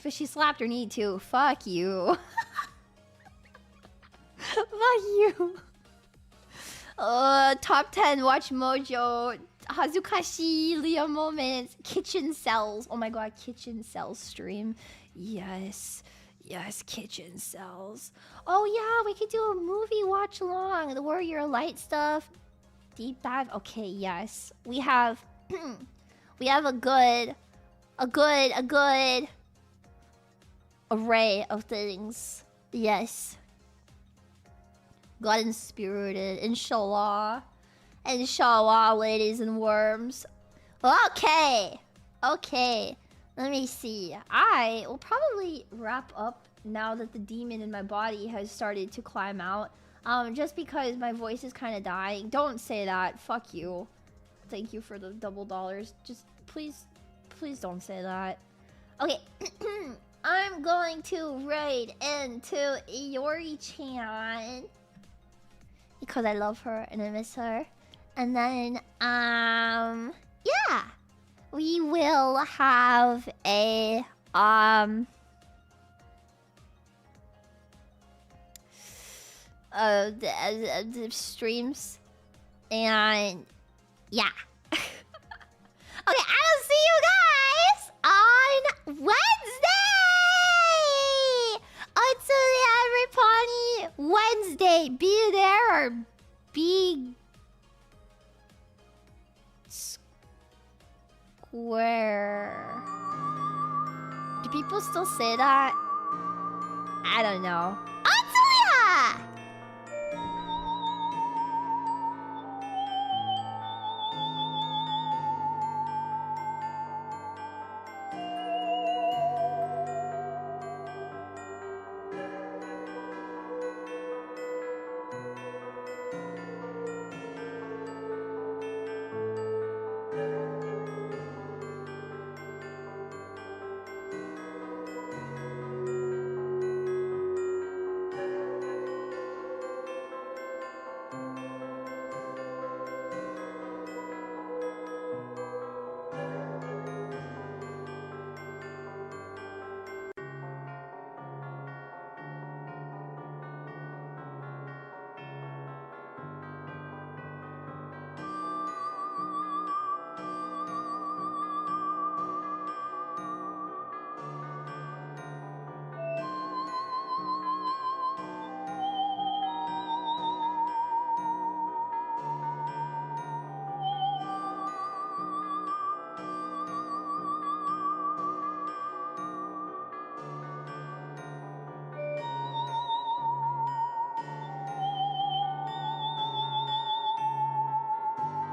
But she slapped her knee too. Fuck you. Fuck you. Top 10 Watch Mojo. Hazukashi, Lia Moments, Kitchen Cells. Oh my god, Kitchen Cells stream. Yes. Yes, Kitchen Cells. Oh yeah, we could do a movie watch along. The Warrior Light stuff. Deep dive. Okay, yes. We have we have a good array of things. Yes. God inspirited. Inshallah. Inshallah, ladies and worms. Okay. Okay. Let me see. I will probably wrap up now that the demon in my body has started to climb out. Just because my voice is kind of dying. Don't say that. Fuck you. Thank you for the $double. Just please don't say that. Okay. I'm going to raid into Iori-chan because I love her and I miss her. And then, yeah, we will have a, the streams, and yeah. Okay, I'll see you guys on Wednesday! Otsuri Every Pony Wednesday. Be there or be square. Do people still say that? I don't know.